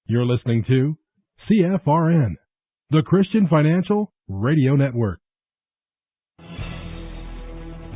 You're listening to CFRN, the Christian Financial Radio Network.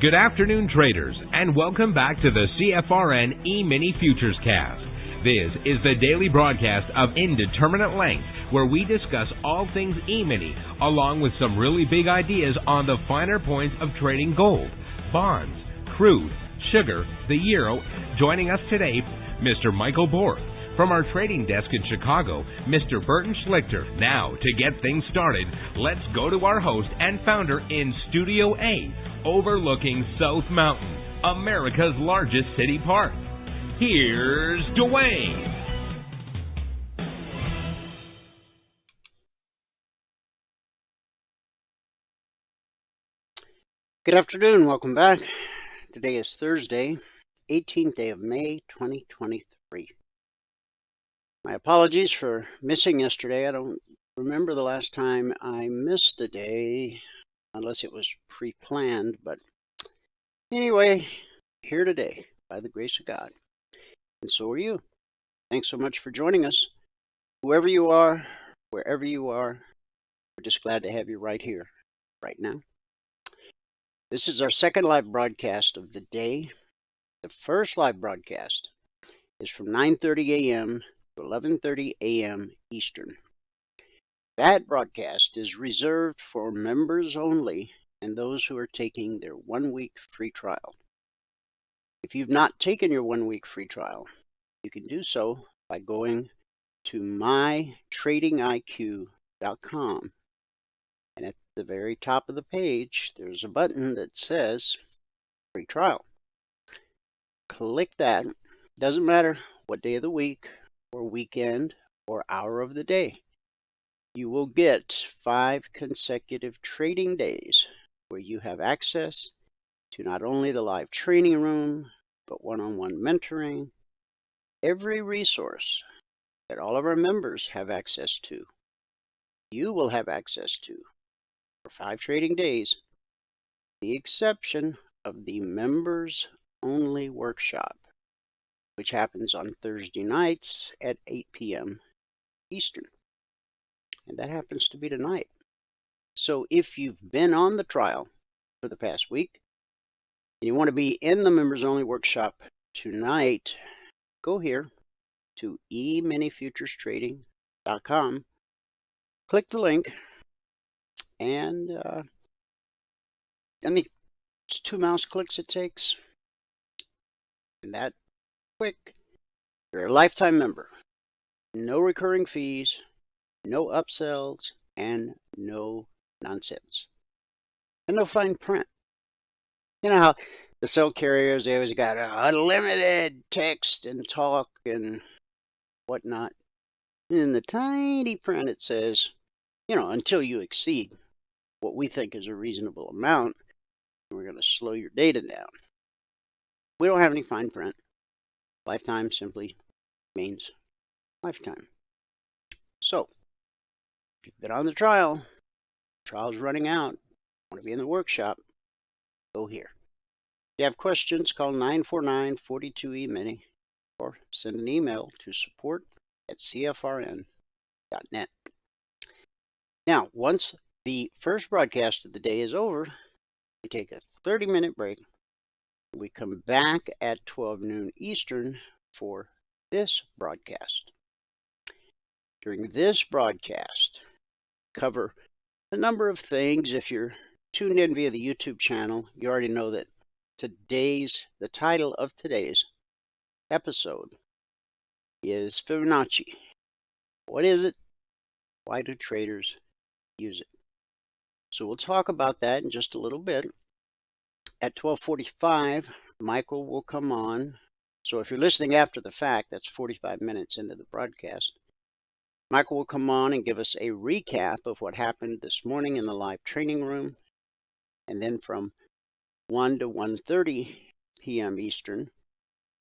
Good afternoon, traders, and welcome back to the CFRN E-mini Futures Cast. This is the daily broadcast of Indeterminate Length, where we discuss all things E-mini, along with some really big ideas on the finer points of trading gold, bonds, crude, sugar, the euro. Joining us today, Mr. Michael Borth. From our trading desk in Chicago, Mr. Burton Schlichter. Now, to get things started, let's go to our host and founder in Studio A, overlooking South Mountain, America's largest city park. Here's Dwayne. Good afternoon. Welcome back. Today is Thursday, 18th day of May, 2023. My apologies for missing yesterday. I don't remember the last time I missed a day, unless it was pre-planned. But anyway, here today, by the grace of God. And so are you. Thanks so much for joining us. Whoever you are, wherever you are, we're just glad to have you right here, right now. This is our second live broadcast of the day. The first live broadcast is from 9:30 a.m. to 11:30 a.m. Eastern. That broadcast is reserved for members only and those who are taking their 1-week free trial. If you've not taken your 1-week free trial, you can do so by going to mytradingiq.com. And at the very top of the page, there's a button that says free trial. Click that. Doesn't matter what day of the week or weekend or hour of the day. You will get 5 consecutive trading days where you have access to not only the live training room, but one-on-one mentoring, every resource that all of our members have access to, you will have access to for 5 trading days, the exception of the members only workshop, which happens on Thursday nights at 8 p.m. Eastern. And that happens to be tonight. So if you've been on the trial for the past week, and you want to be in the members only workshop tonight, go here to eminifuturestrading.com, click the link, and it's 2 mouse clicks it takes. And that quick, you're a lifetime member. No recurring fees, no upsells, and no nonsense. And no fine print. You know how the cell carriers, they always got unlimited text and talk and whatnot. And in the tiny print it says, until you exceed what we think is a reasonable amount, we're going to slow your data down. We don't have any fine print. Lifetime simply means lifetime. So, if you've been on the trial's running out, want to be in the workshop, go here. If you have questions, call 949-42-E-MINI or send an email to support@cfrn.net. Now, once the first broadcast of the day is over, we take a 30-minute break. We come back at 12 noon Eastern for this broadcast. During this broadcast, cover a number of things. If you're tuned in via the YouTube channel, you already know that the title of today's episode is Fibonacci. What is it? Why do traders use it? So we'll talk about that in just a little bit. At 12:45, Michael will come on. So if you're listening after the fact, that's 45 minutes into the broadcast. Michael will come on and give us a recap of what happened this morning in the live training room. And then from 1 to 1:30 p.m. Eastern,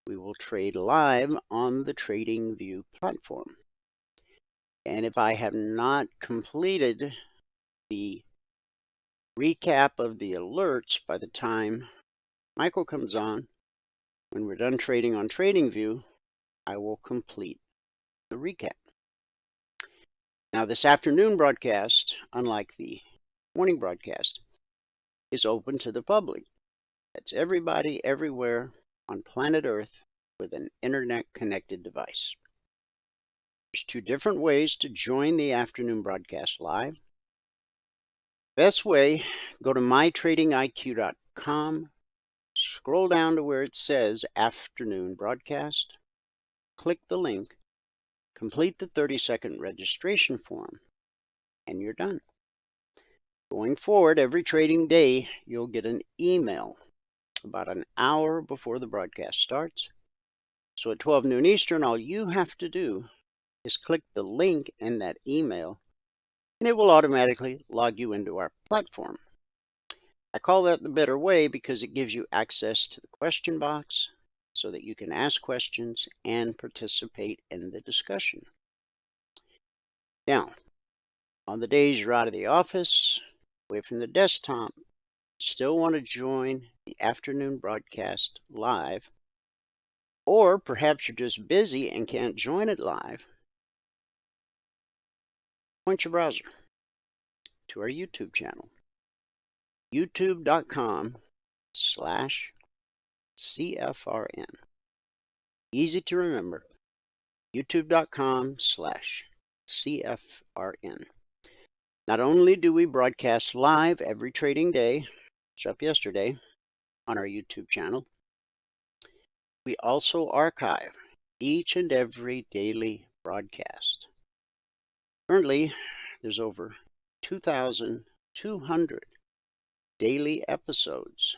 we will trade live on the TradingView platform. And if I have not completed the recap of the alerts by the time Michael comes on, when we're done trading on TradingView, I will complete the recap. Now, this afternoon broadcast, unlike the morning broadcast, is open to the public. That's everybody everywhere on planet Earth with an internet-connected device. There's two different ways to join the afternoon broadcast live. Best way, go to mytradingiq.com, scroll down to where it says afternoon broadcast, click the link, complete the 30-second registration form, and you're done. Going forward, every trading day, you'll get an email about an hour before the broadcast starts. So at 12 noon Eastern, all you have to do is click the link in that email, and it will automatically log you into our platform. I call that the better way because it gives you access to the question box so that you can ask questions and participate in the discussion. Now, on the days you're out of the office, away from the desktop, still want to join the afternoon broadcast live, or perhaps you're just busy and can't join it live, point your browser to our YouTube channel, youtube.com/CFRN. Easy to remember, youtube.com/CFRN. Not only do we broadcast live every trading day, except yesterday, on our YouTube channel, we also archive each and every daily broadcast. Currently, there's over 2,200 daily episodes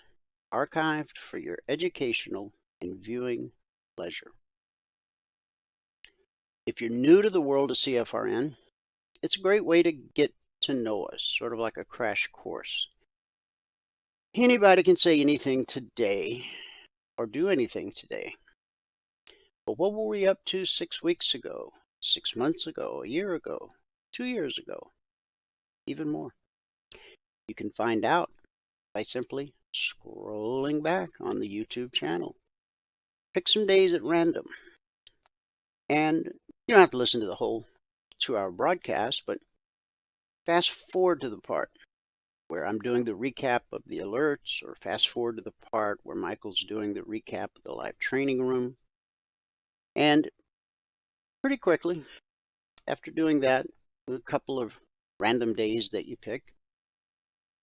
archived for your educational and viewing pleasure. If you're new to the world of CFRN, it's a great way to get to know us, sort of like a crash course. Anybody can say anything today or do anything today. But what were we up to 6 weeks ago, 6 months ago, a year ago, 2 years ago, even more? You can find out by simply scrolling back on the YouTube channel. Pick some days at random. And you don't have to listen to the whole 2-hour broadcast, but fast forward to the part where I'm doing the recap of the alerts, or fast forward to the part where Michael's doing the recap of the live training room. And pretty quickly, after doing that, a couple of random days that you pick,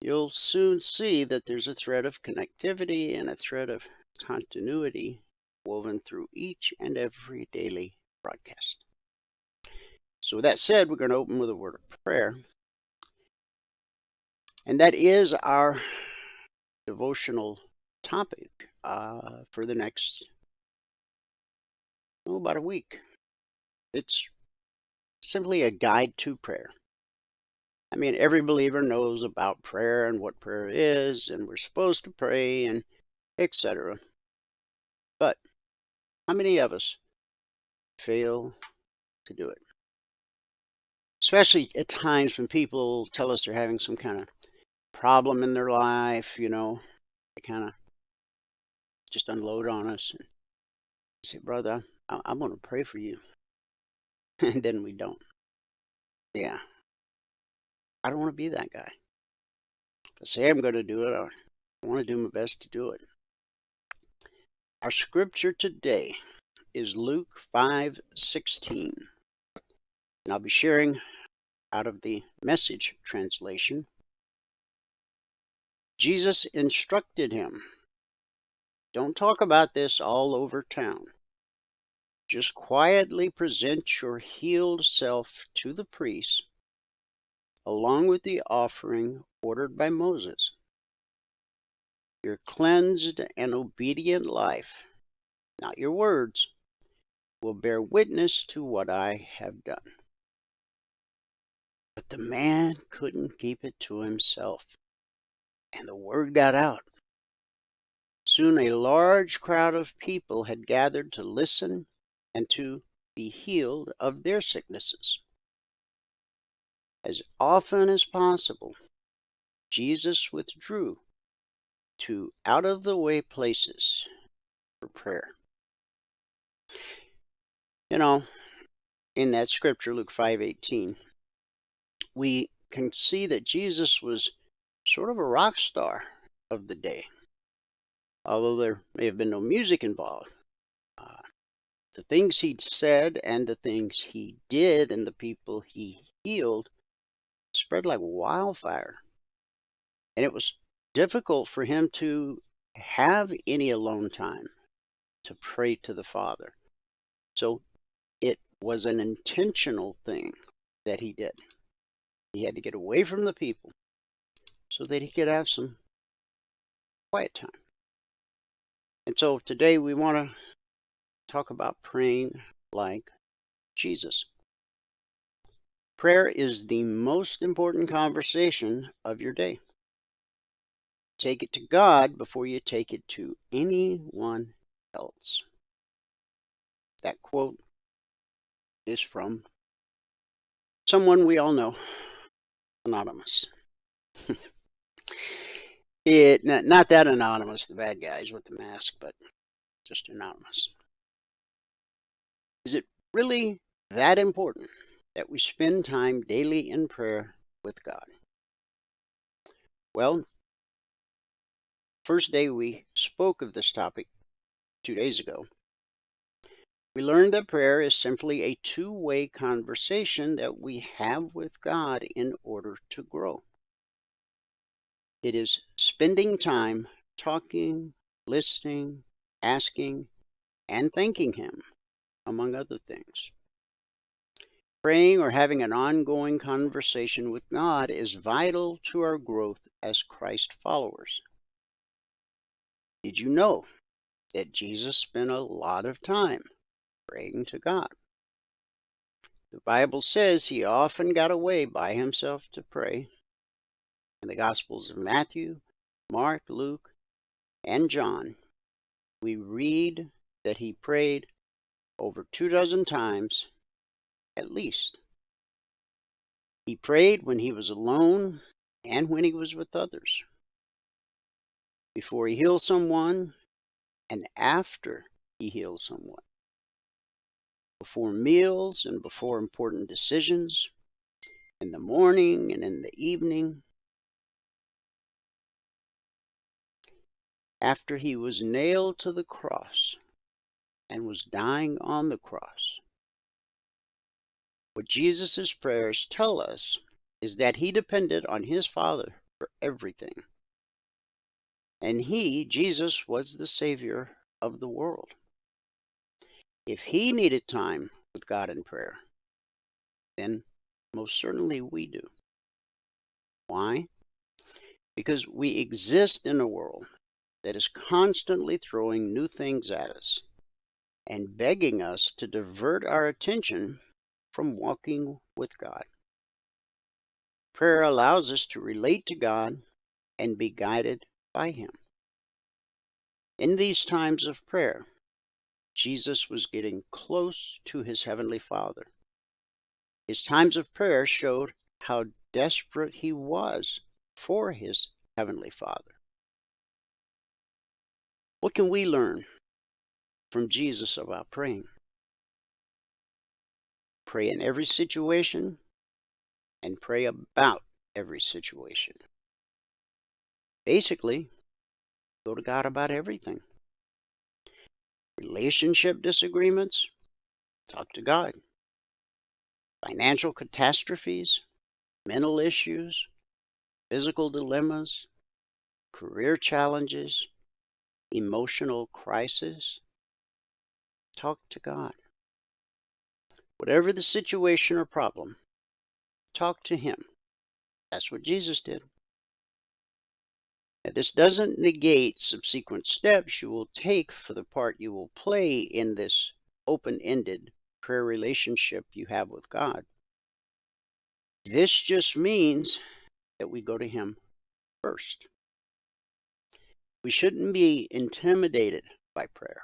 you'll soon see that there's a thread of connectivity and a thread of continuity woven through each and every daily broadcast. So with that said, we're going to open with a word of prayer. And that is our devotional topic for the next, about a week. It's simply a guide to prayer. I mean, every believer knows about prayer and what prayer is, and we're supposed to pray, and etc. But how many of us fail to do it? Especially at times when people tell us they're having some kind of problem in their life, they kind of just unload on us and say, brother, I'm going to pray for you. And then we don't. Yeah. I don't want to be that guy. If I say I'm going to do it, I want to do my best to do it. Our scripture today is Luke 5:16. And I'll be sharing out of the Message translation. Jesus instructed him, don't talk about this all over town. Just quietly present your healed self to the priest, along with the offering ordered by Moses. Your cleansed and obedient life, not your words, will bear witness to what I have done. But the man couldn't keep it to himself, and the word got out. Soon a large crowd of people had gathered to listen and to be healed of their sicknesses. As often as possible, Jesus withdrew to out-of-the-way places for prayer. In that scripture, Luke 5:18, we can see that Jesus was sort of a rock star of the day. Although there may have been no music involved, the things he said and the things he did and the people he healed spread like wildfire. And it was difficult for him to have any alone time to pray to the Father. So it was an intentional thing that he did. He had to get away from the people so that he could have some quiet time. And so today we want to talk about praying like Jesus. Prayer is the most important conversation of your day. Take it to God before you take it to anyone else. That quote is from someone we all know, anonymous. Not that anonymous, the bad guys with the mask, but just anonymous. Is it really that important that we spend time daily in prayer with God? Well, first day we spoke of this topic 2 days ago, we learned that prayer is simply a two-way conversation that we have with God in order to grow. It is spending time talking, listening, asking, and thanking Him, among other things. Praying or having an ongoing conversation with God is vital to our growth as Christ followers. Did you know that Jesus spent a lot of time praying to God? The Bible says he often got away by himself to pray. In the Gospels of Matthew, Mark, Luke, and John, we read that he prayed over 24 times at least. He prayed when he was alone and when he was with others. Before he healed someone and after he healed someone. Before meals and before important decisions, in the morning and in the evening. After he was nailed to the cross and was dying on the cross. What Jesus' prayers tell us is that he depended on his Father for everything. And he, Jesus, was the Savior of the world. If he needed time with God in prayer, then most certainly we do. Why? Because we exist in a world that is constantly throwing new things at us and begging us to divert our attention from walking with God. Prayer allows us to relate to God and be guided by Him. In these times of prayer, Jesus was getting close to his Heavenly Father. His times of prayer showed how desperate he was for his Heavenly Father. What can we learn from Jesus about praying? Pray in every situation and pray about every situation. Basically, go to God about everything. Relationship disagreements, talk to God. Financial catastrophes, mental issues, physical dilemmas, career challenges, emotional crisis, talk to God. Whatever the situation or problem, talk to Him. That's what Jesus did. Now, this doesn't negate subsequent steps you will take for the part you will play in this open-ended prayer relationship you have with God. This just means that we go to Him first. We shouldn't be intimidated by prayer.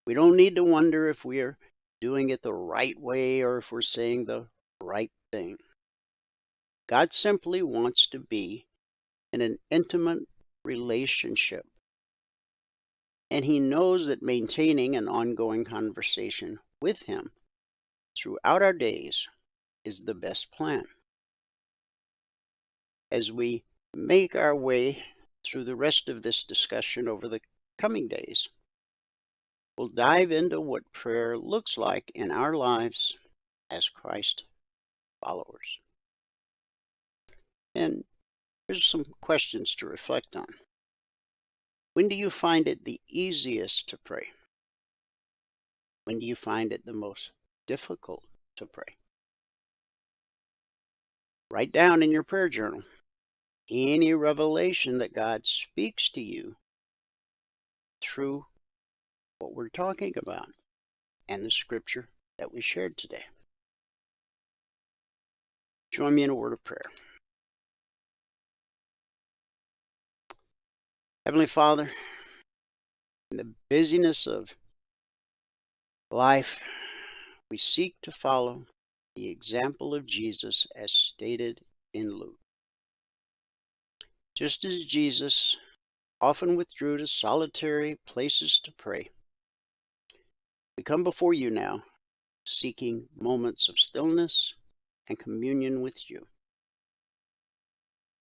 We don't need to wonder if we are doing it the right way or if we're saying the right thing. God simply wants to be in an intimate relationship. And He knows that maintaining an ongoing conversation with Him throughout our days is the best plan. as we make our way through the rest of this discussion over the coming days. We'll dive into what prayer looks like in our lives as Christ followers. And here's some questions to reflect on. When do you find it the easiest to pray? When do you find it the most difficult to pray? Write down in your prayer journal any revelation that God speaks to you through what we're talking about and the scripture that we shared today. Join me in a word of prayer. Heavenly Father, in the busyness of life, we seek to follow the example of Jesus as stated in Luke. Just as Jesus often withdrew to solitary places to pray, we come before you now, seeking moments of stillness and communion with you.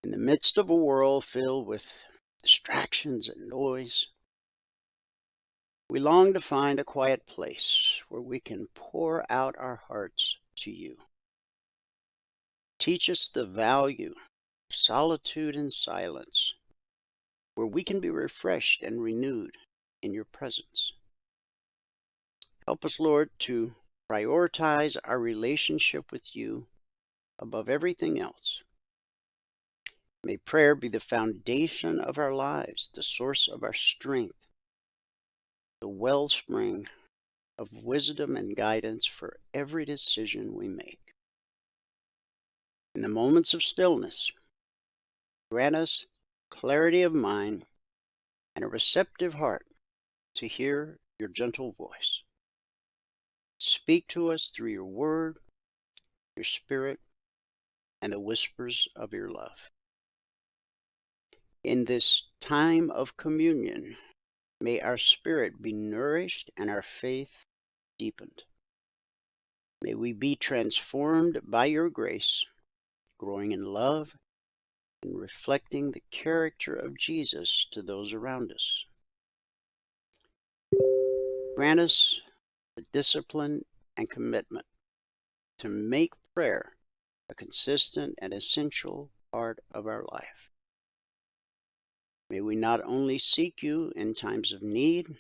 In the midst of a world filled with distractions and noise, we long to find a quiet place where we can pour out our hearts to you. Teach us the value of solitude and silence, where we can be refreshed and renewed in your presence. Help us, Lord, to prioritize our relationship with you above everything else. May prayer be the foundation of our lives, the source of our strength, the wellspring of wisdom and guidance for every decision we make. In the moments of stillness, grant us clarity of mind and a receptive heart to hear your gentle voice. Speak to us through your word, your spirit, and the whispers of your love. In this time of communion, may our spirit be nourished and our faith deepened. May we be transformed by your grace, growing in love and reflecting the character of Jesus to those around us. Grant us the discipline and commitment to make prayer a consistent and essential part of our life. May we not only seek you in times of need,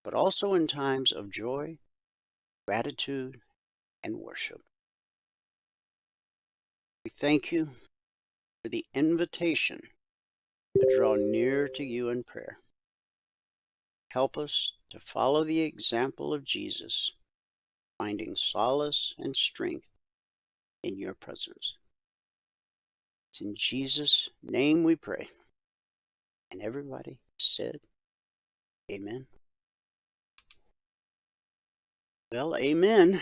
but also in times of joy, gratitude, and worship. We thank you for the invitation to draw near to you in prayer. Help us to follow the example of Jesus, finding solace and strength in your presence. It's in Jesus' name we pray. And everybody said, amen. Well, amen.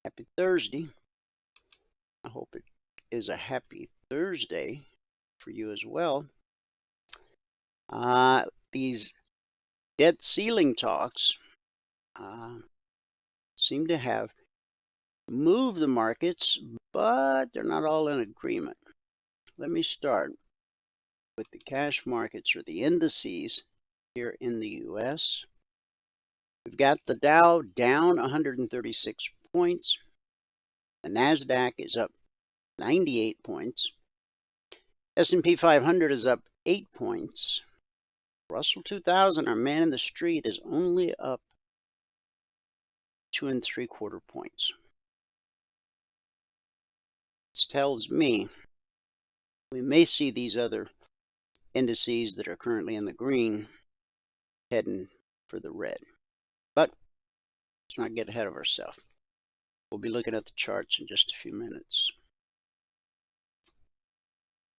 Happy Thursday. I hope it is a happy Thursday for you as well. These debt ceiling talks seem to have moved the markets, but they're not all in agreement. Let me start with the cash markets or the indices here in the U.S. We've got the Dow down 136 points. The NASDAQ is up 98 points. S&P 500 is up 8 points. Russell 2000, our man in the street, is only up 2 3/4 points. This tells me we may see these other indices that are currently in the green heading for the red. But let's not get ahead of ourselves. We'll be looking at the charts in just a few minutes.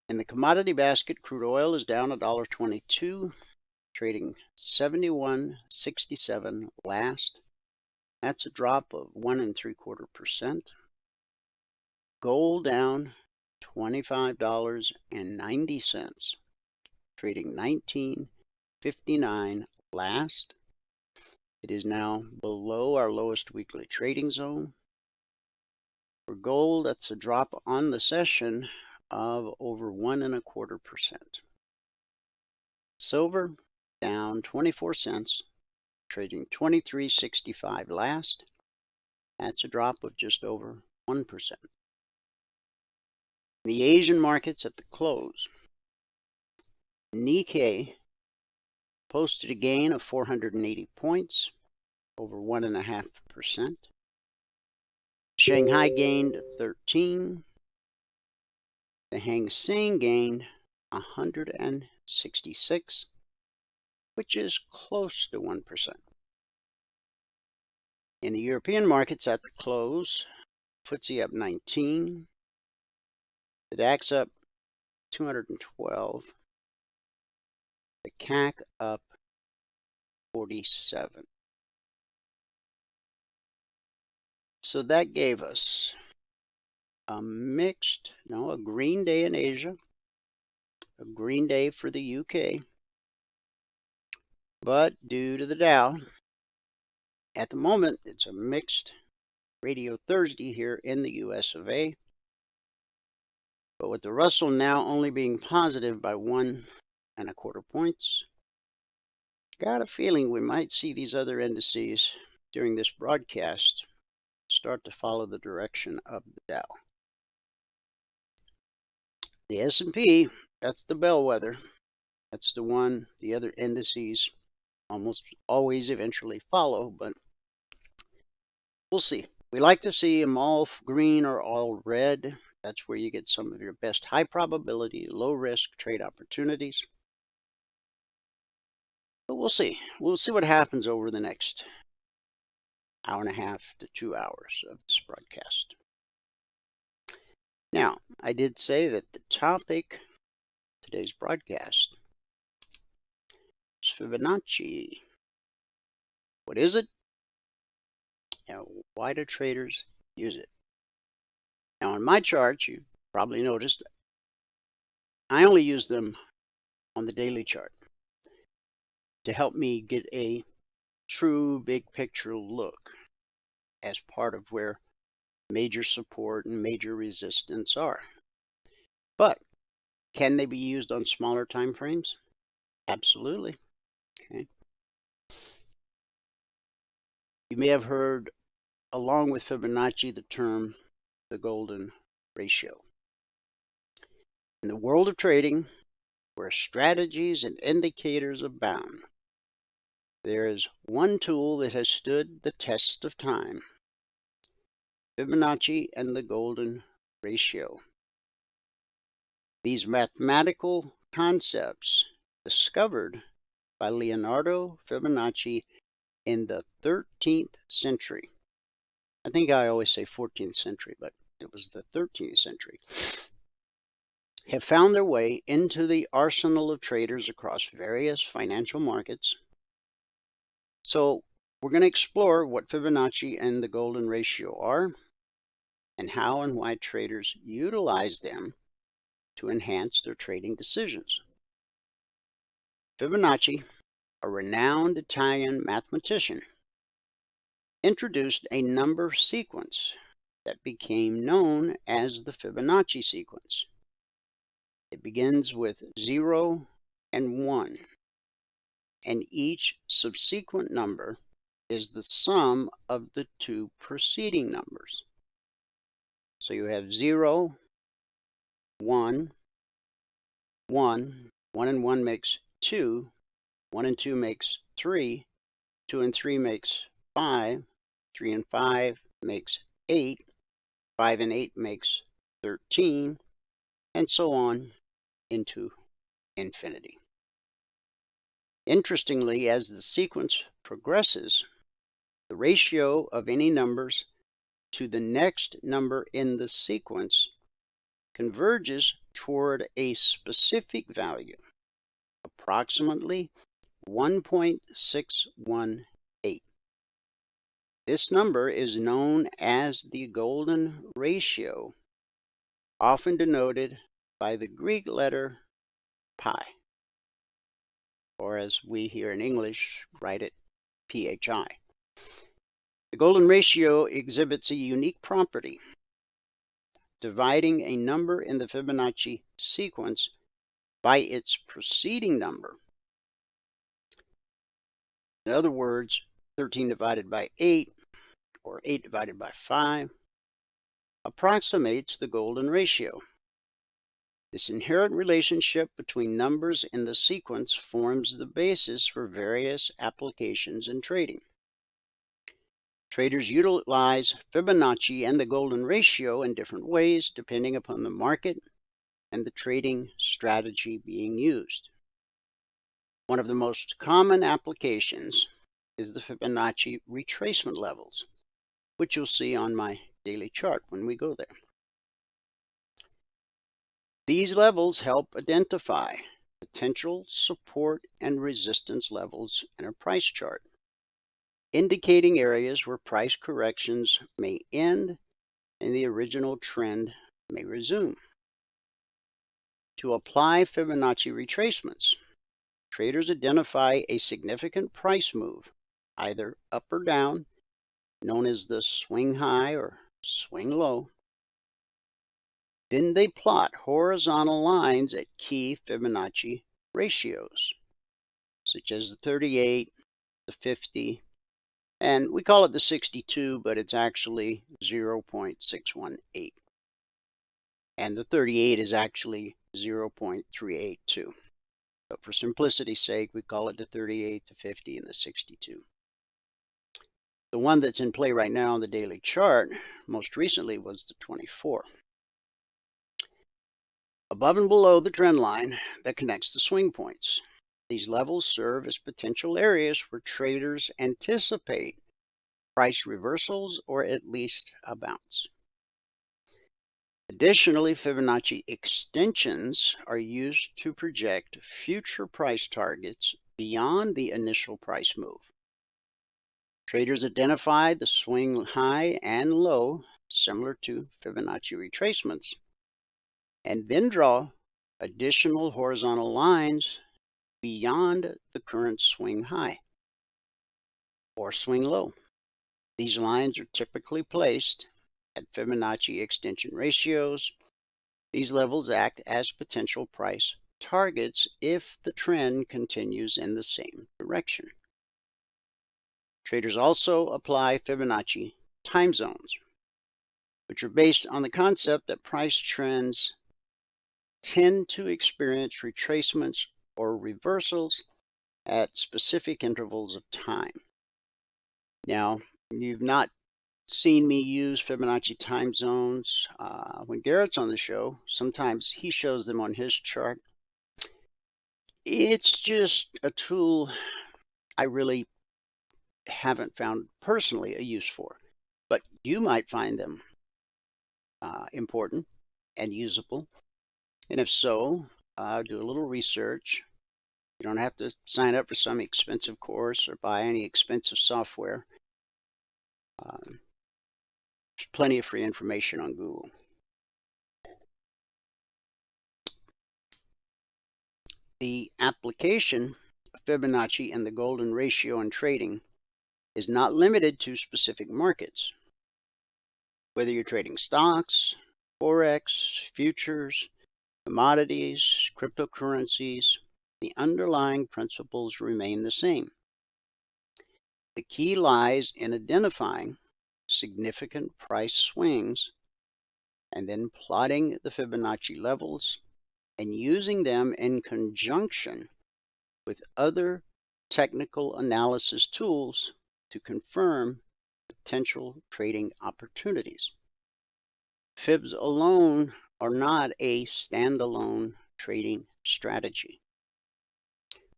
In the commodity basket, crude oil is down $1.22, trading 71.67 last. That's a drop of 1 3/4%. Gold down $25.90, trading 19.59 last. It is now below our lowest weekly trading zone. For gold, that's a drop on the session of over 1.25%. Silver down 24 cents, trading 23.65 last. That's a drop of just over 1%. The Asian markets at the close, Nikkei posted a gain of 480 points, over 1.5%. Shanghai gained 13. The Hang Seng gained 166, which is close to 1%. In the European markets at the close, FTSE up 19, the DAX up 212, the CAC up 47. So that gave us a green day in Asia, a green day for the UK, but due to the Dow, at the moment, it's a mixed Radio Thursday here in the US of A. But with the Russell now only being positive by 1.25 points, got a feeling we might see these other indices during this broadcast start to follow the direction of the Dow. The S&P, that's the bellwether. That's the one the other indices almost always eventually follow, but we'll see. We like to see them all green or all red. That's where you get some of your best high probability, low risk trade opportunities. But we'll see. We'll see what happens over the next hour and a half to 2 hours of this broadcast. Now, I did say that the topic of today's broadcast is Fibonacci. What is it? And why do traders use it? Now, on my charts, you probably noticed I only use them on the daily chart to help me get a true big picture look as part of where major support and major resistance are. But can they be used on smaller time frames? Absolutely. Okay. You may have heard, along with Fibonacci, the term the golden ratio. In the world of trading, where strategies and indicators abound, there is one tool that has stood the test of time: Fibonacci and the golden ratio. These mathematical concepts, discovered by Leonardo Fibonacci in the 13th century. I think I always say 14th century, but it was the 13th century, have found their way into the arsenal of traders across various financial markets. So we're going to explore what Fibonacci and the golden ratio are, and how and why traders utilize them to enhance their trading decisions. Fibonacci, a renowned Italian mathematician, introduced a number sequence that became known as the Fibonacci sequence. It begins with 0 and 1, and each subsequent number is the sum of the two preceding numbers. So you have 0, 1, 1, 1 and 1 makes 2, 1 and 2 makes 3, 2 and 3 makes 5, 3 and 5 makes 8, 5 and 8 makes 13, and so on into infinity. Interestingly, as the sequence progresses, the ratio of any numbers to the next number in the sequence converges toward a specific value, approximately 1.618. This number is known as the golden ratio, often denoted by the Greek letter pi, or as we here in English write it, PHI. The golden ratio exhibits a unique property. dividing a number in the Fibonacci sequence by its preceding number. In other words, 13 divided by 8, or 8 divided by 5, approximates the golden ratio. This inherent relationship between numbers in the sequence forms the basis for various applications in trading. Traders utilize Fibonacci and the golden ratio in different ways depending upon the market and the trading strategy being used. One of the most common applications is the Fibonacci retracement levels, which you'll see on my daily chart when we go there. These levels help identify potential support and resistance levels in a price chart, indicating areas where price corrections may end and the original trend may resume. To apply Fibonacci retracements, traders identify a significant price move, either up or down, known as the swing high or swing low. Then they plot horizontal lines at key Fibonacci ratios, such as the 38, the 50, and we call it the 62, but it's actually 0.618. And the 38 is actually 0.382. But for simplicity's sake, we call it the 38, the 50, and the 62. The one that's in play right now on the daily chart, most recently, was the 24. Above and below the trend line that connects the swing points, these levels serve as potential areas where traders anticipate price reversals or at least a bounce. Additionally, Fibonacci extensions are used to project future price targets beyond the initial price move. Traders identify the swing high and low, similar to Fibonacci retracements, and then draw additional horizontal lines beyond the current swing high or swing low. These lines are typically placed at Fibonacci extension ratios. These levels act as potential price targets if the trend continues in the same direction. Traders also apply Fibonacci time zones, which are based on the concept that price trends tend to experience retracements or reversals at specific intervals of time. Now, you've not seen me use Fibonacci time zones. When Garrett's on the show, sometimes he shows them on his chart. It's just a tool I really haven't found personally a use for, but you might find them important and usable. And if so, do a little research. You don't have to sign up for some expensive course or buy any expensive software. There's plenty of free information on Google. The application of Fibonacci and the golden ratio in trading is not limited to specific markets. Whether you're trading stocks, forex, futures, commodities, cryptocurrencies, the underlying principles remain the same. The key lies in identifying significant price swings and then plotting the Fibonacci levels and using them in conjunction with other technical analysis tools to confirm potential trading opportunities. Fibs alone are not a standalone trading strategy.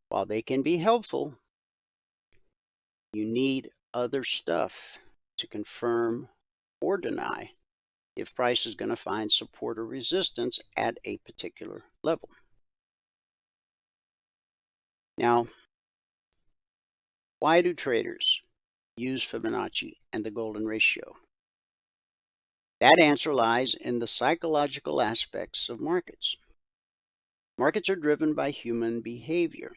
While they can be helpful, you need other stuff to confirm or deny if price is going to find support or resistance at a particular level. Now, why do traders use Fibonacci and the golden ratio? That answer lies in the psychological aspects of markets. Markets are driven by human behavior,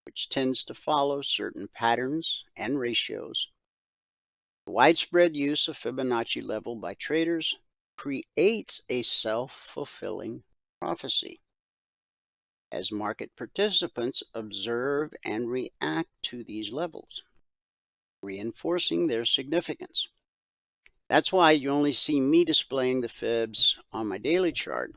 which tends to follow certain patterns and ratios. The widespread use of Fibonacci level by traders creates a self-fulfilling prophecy as market participants observe and react to these levels, reinforcing their significance. That's why you only see me displaying the fibs on my daily chart,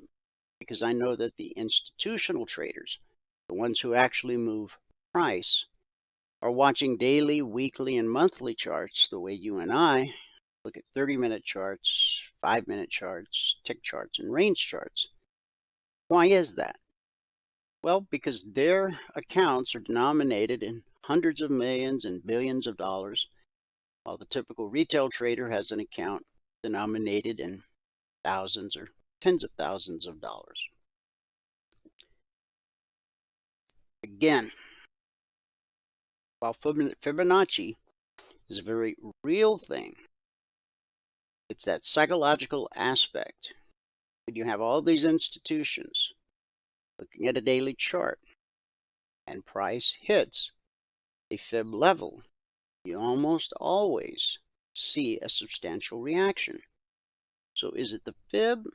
because I know that the institutional traders, the ones who actually move price, are watching daily, weekly, and monthly charts the way you and I look at 30-minute charts, 5-minute charts, tick charts, and range charts. Why is that? Well, because their accounts are denominated in hundreds of millions and billions of dollars, while the typical retail trader has an account denominated in thousands or tens of thousands of dollars. Again, while Fibonacci is a very real thing, it's that psychological aspect. When you have all these institutions looking at a daily chart and price hits a fib level, you almost always see a substantial reaction. So is it the fib,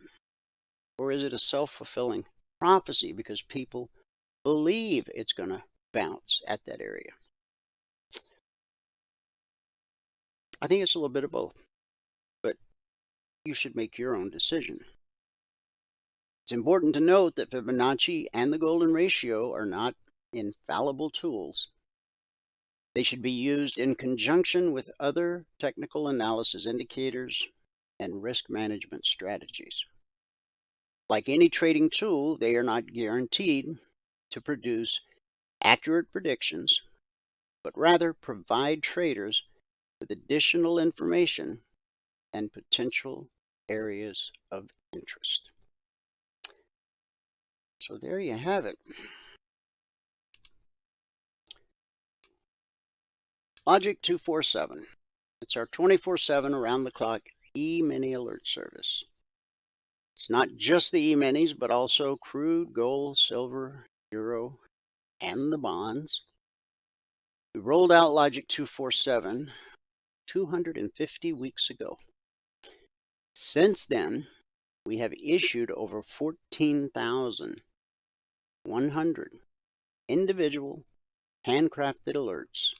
or is it a self-fulfilling prophecy because people believe it's going to bounce at that area? I think it's a little bit of both, but you should make your own decision. It's important to note that Fibonacci and the golden ratio are not infallible tools. They should be used in conjunction with other technical analysis indicators and risk management strategies. Like any trading tool, they are not guaranteed to produce accurate predictions, but rather provide traders with additional information and potential areas of interest. So there you have it. Logic 247. It's our 24/7 around-the-clock E-mini alert service. It's not just the E-minis, but also crude, gold, silver, euro, and the bonds. We rolled out Logic 247 250 weeks ago. Since then, we have issued over 14,100 individual handcrafted alerts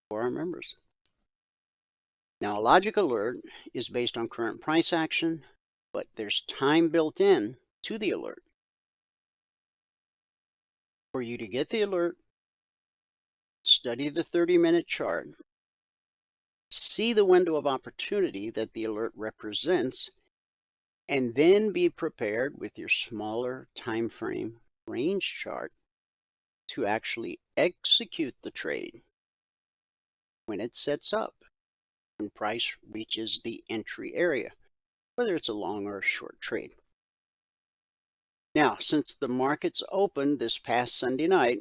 for our members. Now, a logic alert is based on current price action, but there's time built in to the alert. For you to get the alert, study the 30-minute chart, see the window of opportunity that the alert represents, and then be prepared with your smaller time frame range chart to actually execute the trade when it sets up, when price reaches the entry area, whether it's a long or a short trade. Now, since the markets opened this past Sunday night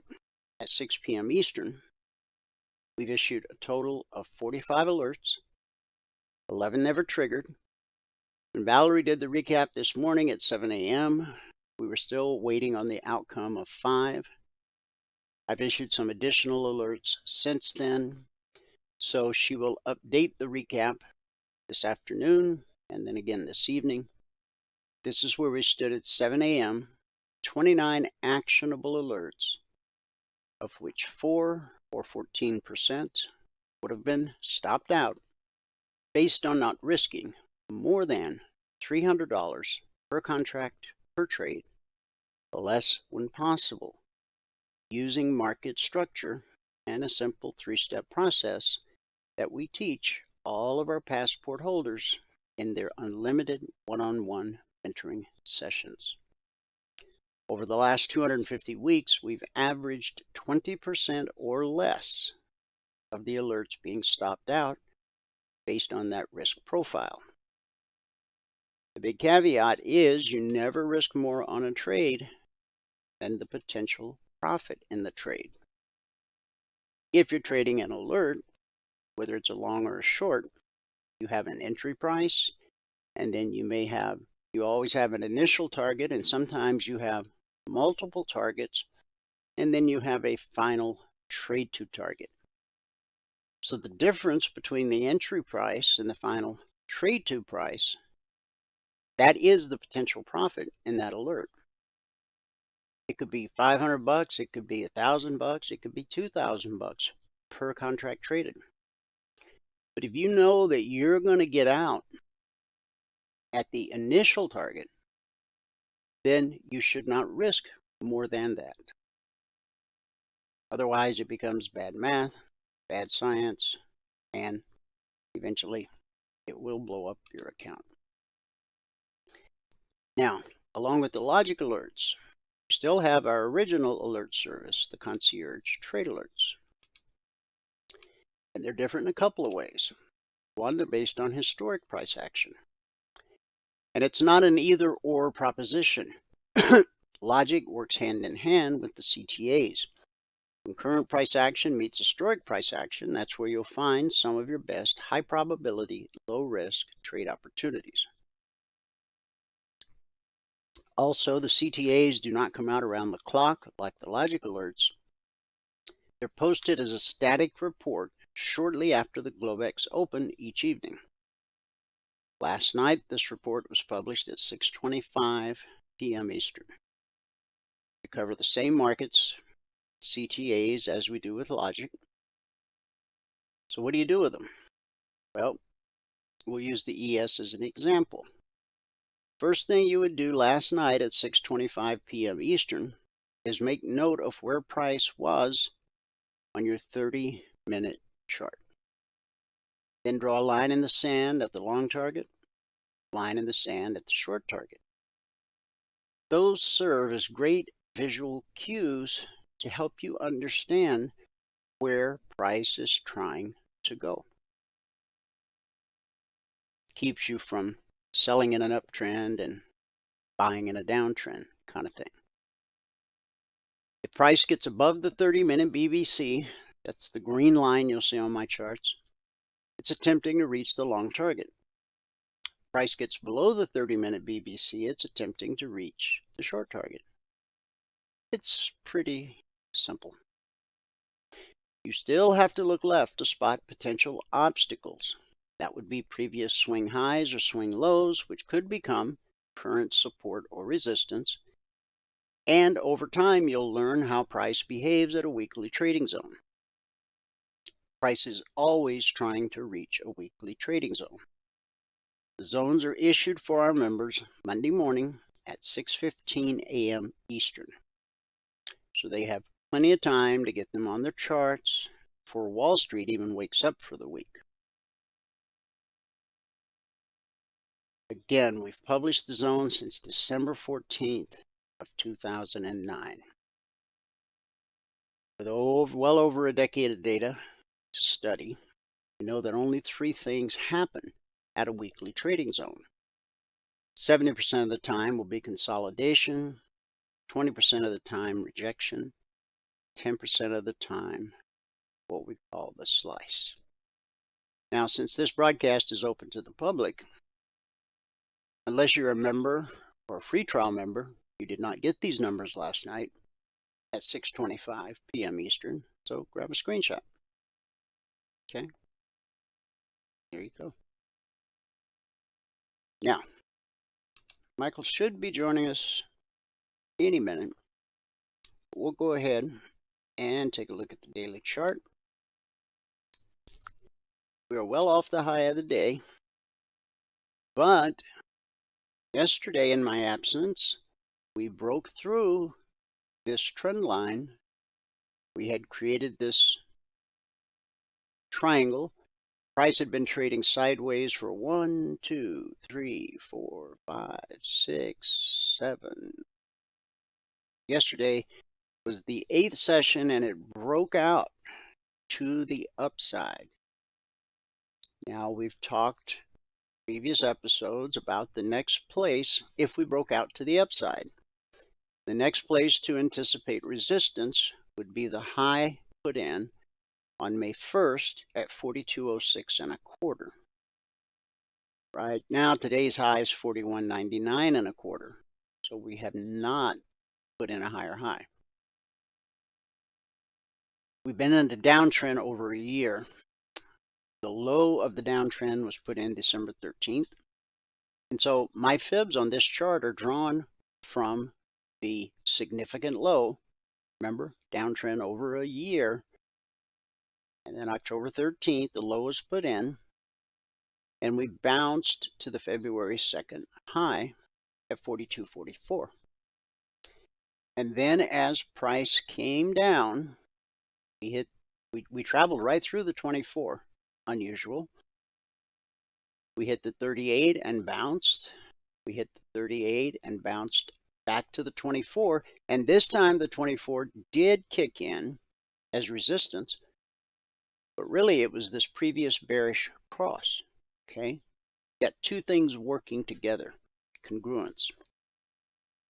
at 6 p.m. Eastern, we've issued a total of 45 alerts, 11 never triggered. When Valerie did the recap this morning at 7 a.m., we were still waiting on the outcome of 5. I've issued some additional alerts since then, so she will update the recap this afternoon and then again this evening. This is where we stood at 7 a.m., 29 actionable alerts, of which 4 or 14% would have been stopped out based on not risking more than $300 per contract per trade, less when possible, using market structure and a simple 3-step process that we teach all of our passport holders in their unlimited one-on-one mentoring sessions. Over the last 250 weeks, we've averaged 20% or less of the alerts being stopped out based on that risk profile. The big caveat is you never risk more on a trade than the potential profit in the trade. If you're trading an alert, whether it's a long or a short, you have an entry price, and then you always have an initial target, and sometimes you have multiple targets, and then you have a final trade to target. So the difference between the entry price and the final trade to price That is the potential profit in that alert. It could be $500, it could be $1,000, it could be $2,000 per contract traded. But if you know that you're going to get out at the initial target, then you should not risk more than that. Otherwise, it becomes bad math, bad science, and eventually it will blow up your account. Now, along with the logic alerts, we still have our original alert service, the concierge trade alerts. And they're different in a couple of ways. One, they're based on historic price action. And it's not an either-or proposition. Logic works hand in hand with the CTAs. When current price action meets historic price action, that's where you'll find some of your best high probability, low risk trade opportunities. Also, the CTAs do not come out around the clock like the logic alerts. They're posted as a static report shortly after the Globex open each evening. Last night, this report was published at 6:25 p.m. Eastern. We cover the same markets, CTAs, as we do with logic. So what do you do with them? Well, we'll use the ES as an example. First thing you would do last night at 6:25 p.m. Eastern is make note of where price was on your 30-minute chart. Then draw a line in the sand at the long target, line in the sand at the short target. Those serve as great visual cues to help you understand where price is trying to go. Keeps you from selling in an uptrend and buying in a downtrend kind of thing. If price gets above the 30-minute BBC, that's the green line you'll see on my charts, it's attempting to reach the long target. Price gets below the 30-minute BBC, it's attempting to reach the short target. It's pretty simple. You still have to look left to spot potential obstacles. That would be previous swing highs or swing lows, which could become current support or resistance. And over time, you'll learn how price behaves at a weekly trading zone. Price is always trying to reach a weekly trading zone. The zones are issued for our members Monday morning at 6:15 a.m. Eastern. So they have plenty of time to get them on their charts before Wall Street even wakes up for the week. Again, we've published the zone since December 14th of 2009. With well over a decade of data to study, we know that only 3 things happen at a weekly trading zone. 70% of the time will be consolidation, 20% of the time rejection, 10% of the time what we call the slice. Now, since this broadcast is open to the public, unless you're a member or a free trial member, you did not get these numbers last night at 6:25 p.m. Eastern, so grab a screenshot. Okay, there you go. Now, Michael should be joining us any minute. We'll go ahead and take a look at the daily chart. We are well off the high of the day, but yesterday in my absence, we broke through this trend line. We had created this triangle. Price had been trading sideways for 1, 2, 3, 4, 5, 6, 7. Yesterday was the 8th session and it broke out to the upside. Now, we've talked previous episodes about the next place if we broke out to the upside. The next place to anticipate resistance would be the high put in on May 1st at 42.06 1/4. Right now, today's high is 41.99 1/4. So we have not put in a higher high. We've been in the downtrend over a year. The low of the downtrend was put in December 13th. And so my fibs on this chart are drawn from the significant low. Remember, downtrend over a year. And then October 13th, the low was put in. And we bounced to the February 2nd high at 42.44. And then as price came down, we traveled right through the 24, unusual. We hit the 38 and bounced. We hit the 38 and bounced back to the 24. And this time the 24 did kick in as resistance. But really it was this previous bearish cross. Okay. Got two things working together. Congruence.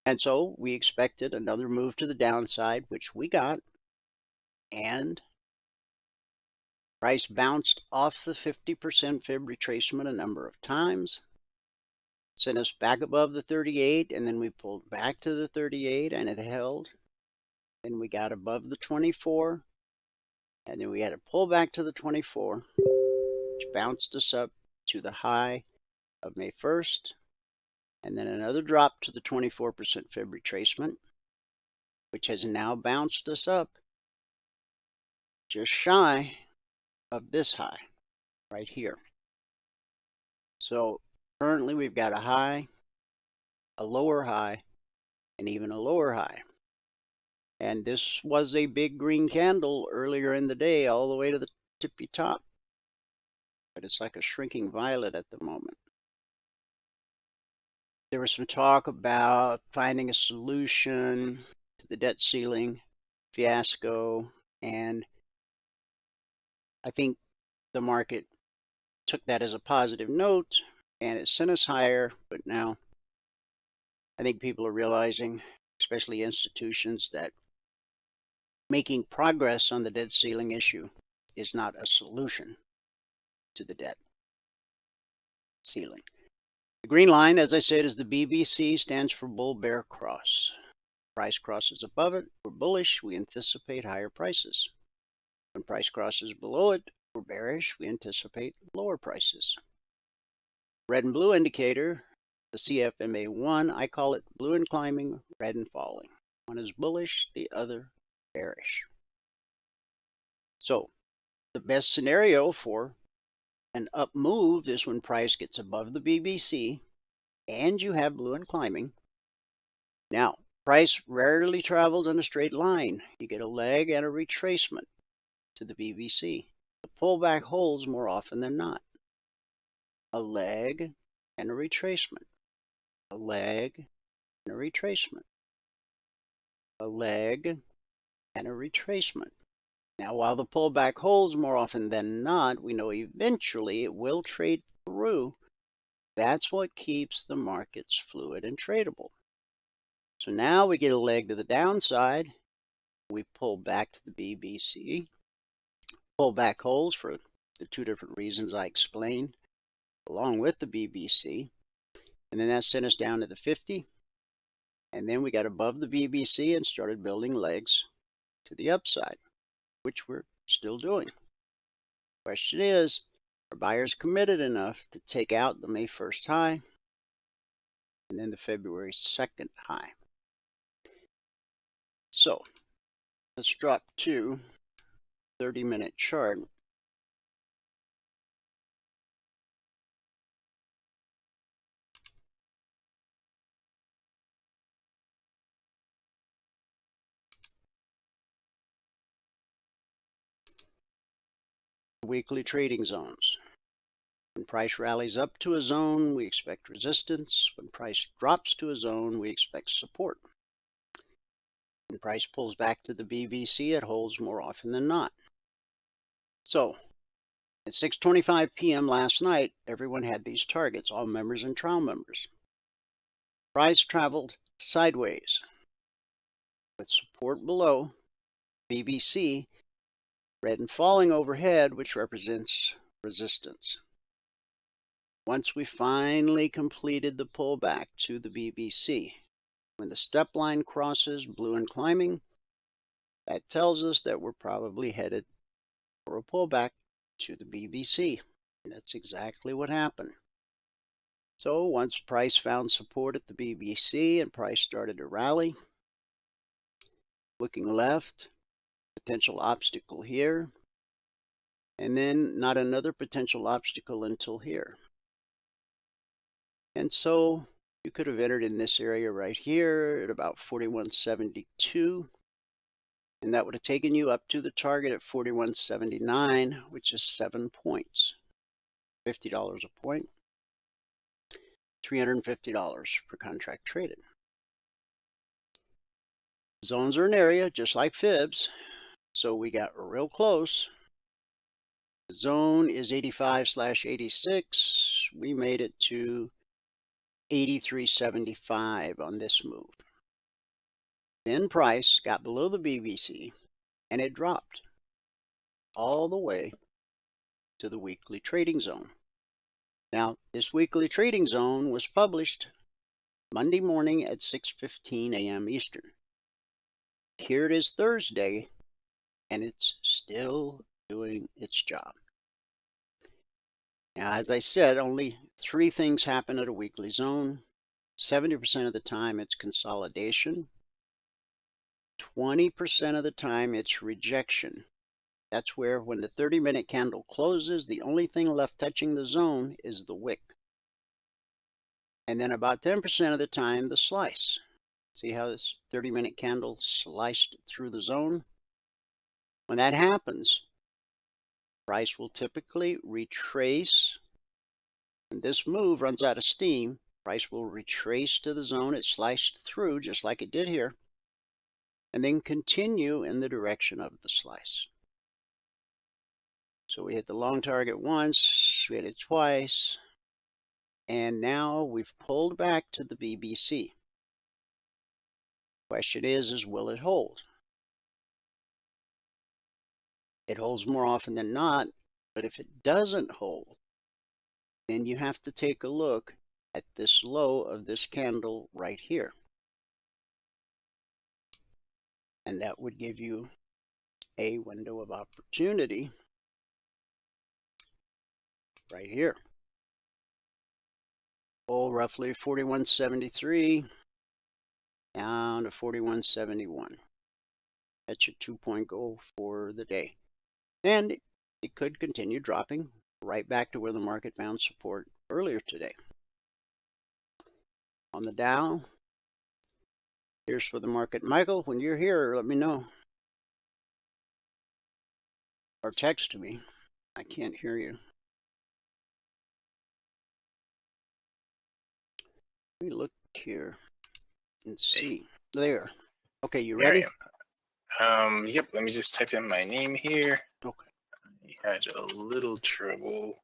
And so we expected another move to the downside, which we got. And price bounced off the 50% fib retracement a number of times. Sent us back above the 38, and then we pulled back to the 38 and it held. Then we got above the 24, and then we had to pull back to the 24, which bounced us up to the high of May 1st, and then another drop to the 24% fib retracement, which has now bounced us up just shy of this high right here. So currently we've got a high, a lower high, and even a lower high. And this was a big green candle earlier in the day all the way to the tippy top. But it's like a shrinking violet at the moment. There was some talk about finding a solution to the debt ceiling fiasco, and I think the market took that as a positive note and it sent us higher. But now I think people are realizing, especially institutions, that making progress on the debt ceiling issue is not a solution to the debt ceiling. The green line, as I said, is the BBC, stands for bull bear cross. Price crosses above it, we're bullish, we anticipate higher prices. When price crosses below it, we're bearish, we anticipate lower prices. Red and blue indicator, the CFMA1, I call it blue and climbing, red and falling. One is bullish, the other bearish. So the best scenario for an up move is when price gets above the BBC and you have blue and climbing. Now, price rarely travels in a straight line. You get a leg and a retracement to the BBC. The pullback holds more often than not. A leg and a retracement. A leg and a retracement. A leg and a retracement. Now, while the pullback holds more often than not, we know eventually it will trade through. That's what keeps the markets fluid and tradable. So now we get a leg to the downside. We pull back to the BBC. Pullback holds for the two different reasons I explained, along with the BBC. And then that sent us down to the 50. And then we got above the BBC and started building legs to the upside, which we're still doing. Question is, are buyers committed enough to take out the May 1st high and then the February 2nd high? So let's drop to 30-minute chart. Weekly trading zones. When price rallies up to a zone, we expect resistance. When price drops to a zone, we expect support. When price pulls back to the BBC, it holds more often than not. So, at 6:25 p.m. last night, everyone had these targets, all members and trial members. Price traveled sideways with support below, BBC, red and falling overhead, which represents resistance. Once we finally completed the pullback to the BBC, when the step line crosses blue and climbing, that tells us that we're probably headed for a pullback to the BBC. And that's exactly what happened. So once price found support at the BBC and price started to rally, looking left, potential obstacle here, and then not another potential obstacle until here. And so you could have entered in this area right here at about 41.72, and that would have taken you up to the target at 41.79, which is 7 points, $50 a point, $350 per contract traded. Zones are an area just like fibs, so we got real close. The zone is 85/86. We made it to 83.75 on this move. Then price got below the BBC and it dropped all the way to the weekly trading zone. Now, this weekly trading zone was published Monday morning at 6:15 a.m. Eastern. Here it is Thursday, and it's still doing its job. Now, as I said, only 3 things happen at a weekly zone. 70% of the time it's consolidation. 20% of the time it's rejection. That's where when the 30-minute candle closes, the only thing left touching the zone is the wick. And then about 10% of the time, the slice. See how this 30-minute candle sliced through the zone? When that happens, price will typically retrace. When this move runs out of steam, price will retrace to the zone it sliced through, just like it did here, and then continue in the direction of the slice. So we hit the long target once, we hit it twice, and now we've pulled back to the BBC. Question is will it hold? It holds more often than not, but if it doesn't hold, then you have to take a look at this low of this candle right here. And that would give you a window of opportunity right here. Oh, roughly 41.73 down to 41.71. That's your 2-point goal for the day. And it could continue dropping right back to where the market found support earlier today. On the Dow, here's for the market. Michael, when you're here, let me know. Or text me. I can't hear you. Let me look here and see. There. Okay, you ready? Yep, let me just type in my name here. Okay. I had a little trouble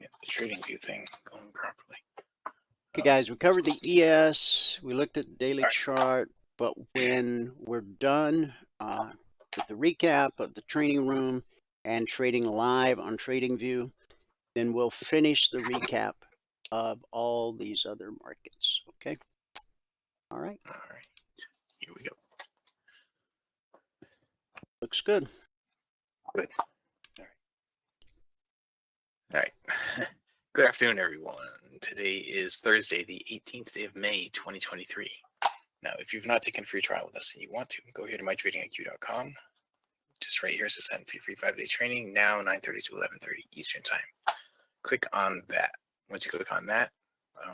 get the TradingView thing going properly. Okay, guys, we covered the ES. We looked at the daily chart, but when we're done with the recap of the training room and trading live on TradingView, then we'll finish the recap of all these other markets. Okay. All right. All right. Here we go. Looks good. Good. All right. Good afternoon, everyone. Today is Thursday, the 18th day of May, 2023. Now, if you've not taken a free trial with us and you want to, go here to mytradingiq.com. Just right here, so sign up for your free 5-day training now, 9:30 to 11:30 Eastern time. Click on that. Once you click on that,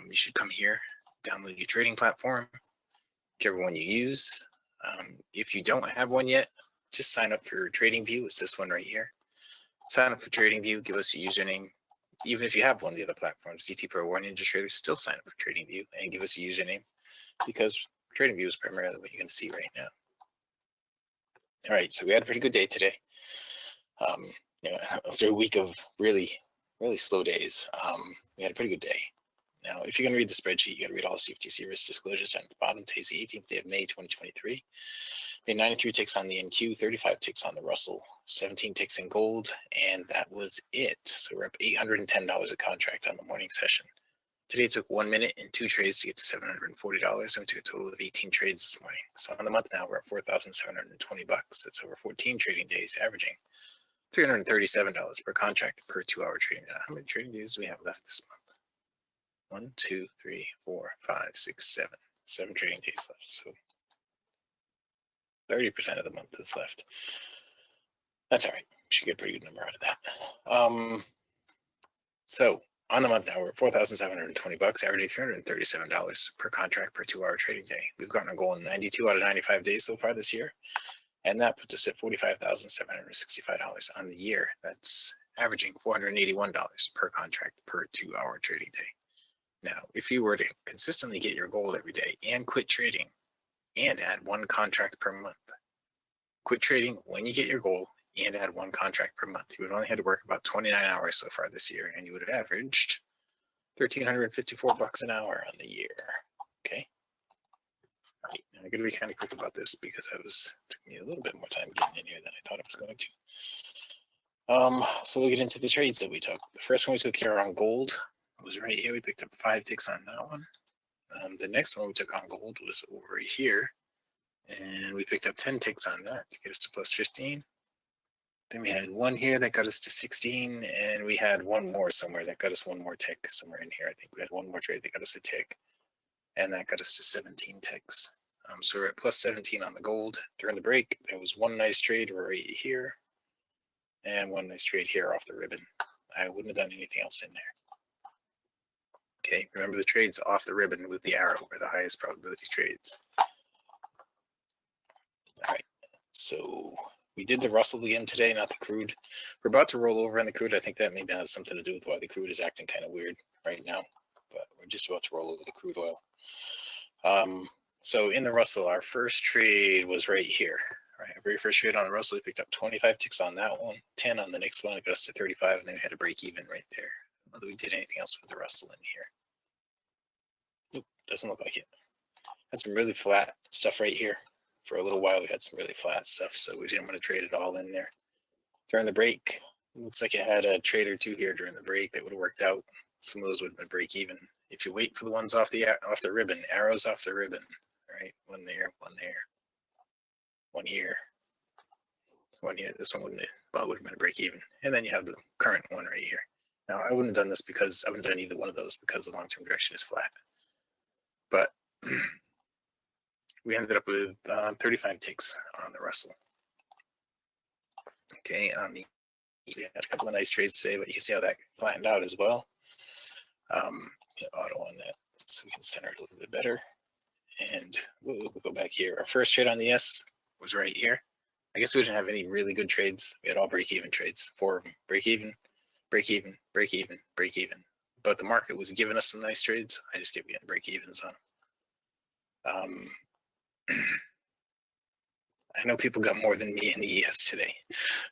you should come here, download your trading platform, whichever one you use. If you don't have one yet, just sign up for TradingView. It's this one right here. Sign up for TradingView, give us a username. Even if you have one of the other platforms, DT Pro or Ninja Trader, still sign up for TradingView and give us a username, because TradingView is primarily what you're going to see right now. All right, so we had a pretty good day today. After a week of really slow days, we had a pretty good day. Now, if you're going to read the spreadsheet, you got to read all the CFTC risk disclosures at the bottom. Today's the 18th day of May, 2023. Made 93 ticks on the NQ, 35 ticks on the Russell, 17 ticks in gold, and that was it. So we're up $810 a contract on the morning session. Today took 1 minute and 2 trades to get to $740, and we took a total of 18 trades this morning. So on the month now, we're at $4,720. That's over 14 trading days, averaging $337 per contract per 2-hour trading. How many trading days do we have left this month? 1, 2, 3, 4, 5, 6, 7. 7 trading days left. So 30% of the month is left. That's all right. Should get a pretty good number out of that. So on the month now, we're at $4,720, averaging $337 per contract per 2-hour trading day. We've gotten our goal in 92 out of 95 days so far this year, and that puts us at $45,765 on the year. That's averaging $481 per contract per 2-hour trading day. Now, if you were to consistently get your goal every day and quit trading and add 1 contract per month, quit trading when you get your goal and add 1 contract per month, you would only have to work about 29 hours so far this year, and you would have averaged $1,354 an hour on the year. Okay. All right. Now I'm going to be kind of quick about this because it took me a little bit more time getting in here than I thought it was going to. So we'll get into the trades that we took. The first one we took here on gold was right here. We picked up 5 ticks on that one. The next one we took on gold was over here, and we picked up 10 ticks on that to get us to plus 15. Then we had one here that got us to 16, and we had one more somewhere that got us 1 more tick somewhere in here. I think we had 1 more trade that got us a tick, and that got us to 17 ticks. So we're at plus 17 on the gold. During the break, there was 1 nice trade right here, and 1 nice trade here off the ribbon. I wouldn't have done anything else in there. Okay, remember the trades off the ribbon with the arrow are the highest probability trades. All right, so we did the Russell again today, not the crude. We're about to roll over on the crude. I think that maybe has something to do with why the crude is acting kind of weird right now, but we're just about to roll over the crude oil. So in the Russell, our first trade was right here. All right, our very first trade on the Russell, we picked up 25 ticks on that one, 10 on the next one, it got us to 35, and then we had a break even right there. Whether we did anything else with the Russell in here. Nope, doesn't look like it. Had some really flat stuff right here. For a little while, we had some really flat stuff, so we didn't want to trade it all in there. During the break, it looks like it had a trade or 2 here during the break that would have worked out. Some of those would have been break even. If you wait for the ones off the ribbon, arrows off the ribbon, right? 1 there, 1 there, 1 here, 1 here. This one would have been a break even. And then you have the current one right here. Now, I wouldn't have done this because I wouldn't have done either one of those because the long-term direction is flat. But we ended up with 35 ticks on the Russell. Okay, we had a couple of nice trades today, but you can see how that flattened out as well. Auto on that so we can center it a little bit better. And we'll go back here. Our first trade on the S was right here. I guess we didn't have any really good trades. We had all break-even trades, 4 of them. Break-even, break-even, break-even, break-even. But the market was giving us some nice trades. I just kept getting break-evens on them. I know people got more than me in the ES today.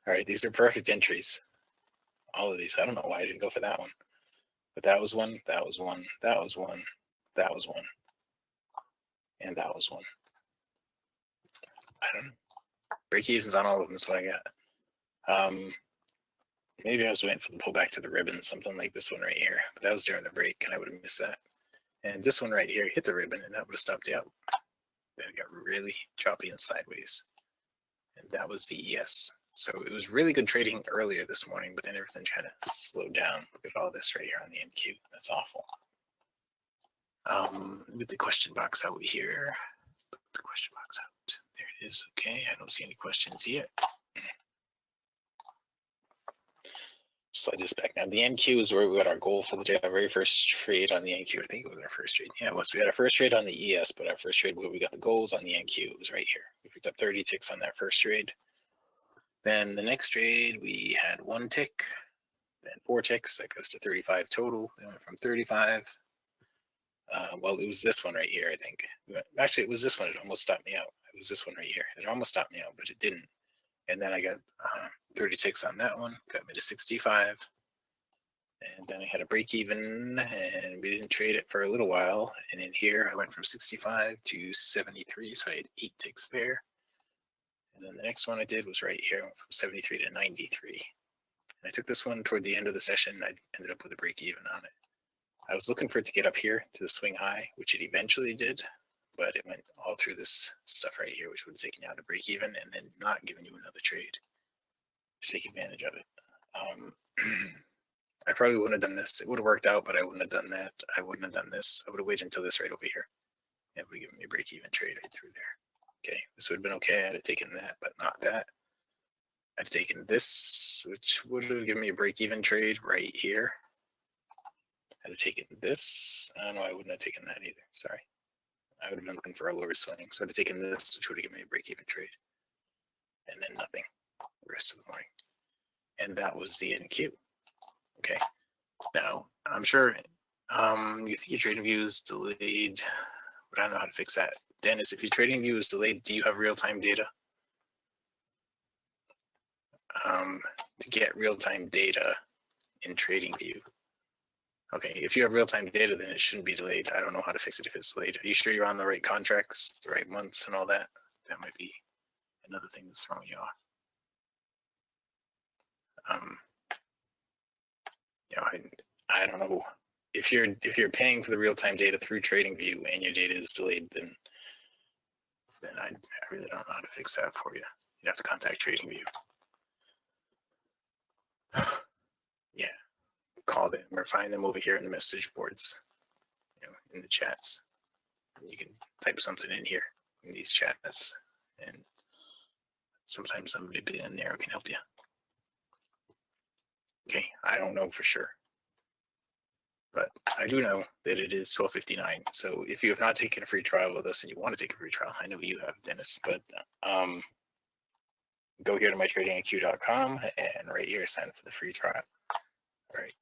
All right, these are perfect entries. All of these. I don't know why I didn't go for that one. But that was 1, that was 1, that was 1, that was 1, and that was 1. I don't know. Break-evens on all of them is what I got. Maybe I was waiting for the pullback to the ribbon, something like this one right here. But that was during the break, and I would have missed that. And this one right here hit the ribbon, and that would have stopped you out. Then it got really choppy and sideways. And that was the ES. So it was really good trading earlier this morning, but then everything kind of slowed down. Look at all this right here on the NQ. That's awful. With the question box out here. Put the question box out. There it is. Okay, I don't see any questions yet. Slide this back now. The NQ is where we got our goal for the day. Our very first trade on the NQ. I think it was our first trade. Yeah, it was. We had our first trade on the ES, but our first trade where we got the goals on the NQ. It was right here. We picked up 30 ticks on that first trade. Then the next trade, we had 1 tick, then 4 ticks. That goes to 35 total. Then went from 35. Well, it was this one right here, I think. Actually, it was this one. It almost stopped me out. It was this one right here. It almost stopped me out, but it didn't. And then I got 36 on that one, got me to 65. And then I had a break even, and we didn't trade it for a little while. And in here, I went from 65 to 73, so I had 8 ticks there. And then the next one I did was right here, from 73 to 93. And I took this one toward the end of the session. I ended up with a break even on it. I was looking for it to get up here to the swing high, which it eventually did, but it went all through this stuff right here, which would have taken you out to break even and then not given you another trade to take advantage of it. I probably wouldn't have done this. It would have worked out, but I wouldn't have done that. I wouldn't have done this. I would have waited until this right over here. It would have given me a break-even trade right through there. Okay, this would have been okay. I'd have taken that, but not that. I'd have taken this, which would have given me a break-even trade right here. I'd have taken this. No, I wouldn't have taken that either. Sorry. I would have been looking for a lower swing. So I'd have taken this, which would have given me a break-even trade. And then nothing the rest of the morning. And that was the NQ. Okay. Now, I'm sure you think your trading view is delayed, but I don't know how to fix that. Dennis, if your trading view is delayed, do you have real-time data? To get real-time data in TradingView. Okay, if you have real-time data, then it shouldn't be delayed. I don't know how to fix it if it's delayed. Are you sure you're on the right contracts, the right months and all that? That might be another thing that's throwing you off. You know, I don't know. If you're paying for the real-time data through TradingView and your data is delayed, then I really don't know how to fix that for you. You'd have to contact TradingView. Yeah, call them or find them over here in the message boards, you know, in the chats. You can type something in here in these chats, and sometimes somebody in there can help you. Okay, I don't know for sure, but I do know that it is 12:59. So if you have not taken a free trial with us and you want to take a free trial, I know you have, Dennis, but go here to mytradingIQ.com and right here sign up for the free trial. All right,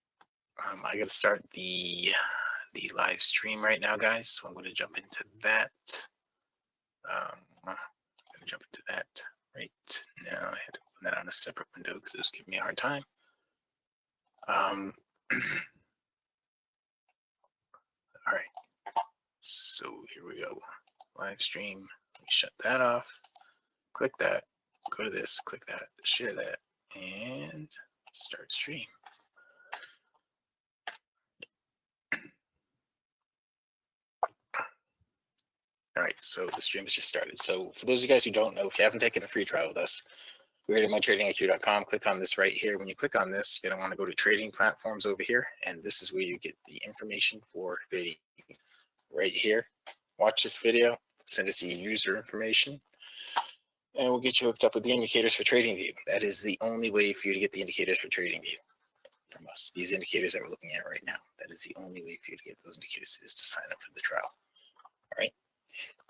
I got to start the live stream right now, guys. So I'm going to jump into that. I'm going to jump into that right now. I had to open that on a separate window because it was giving me a hard time. All right, so here we go. Live stream. Let me shut that off. Click that. Go to this. Click that. Share that. And start stream. All right, so the stream has just started. So for those of you guys who don't know, if you haven't taken a free trial with us, go to mytradingiq.com, click on this right here. When you click on this, you're going to want to go to trading platforms over here, and this is where you get the information for trading right here. Watch this video, send us your user information, and we'll get you hooked up with the indicators for TradingView. That is the only way for you to get the indicators for TradingView from us. These indicators that we're looking at right now, that is the only way for you to get those indicators is to sign up for the trial. All right.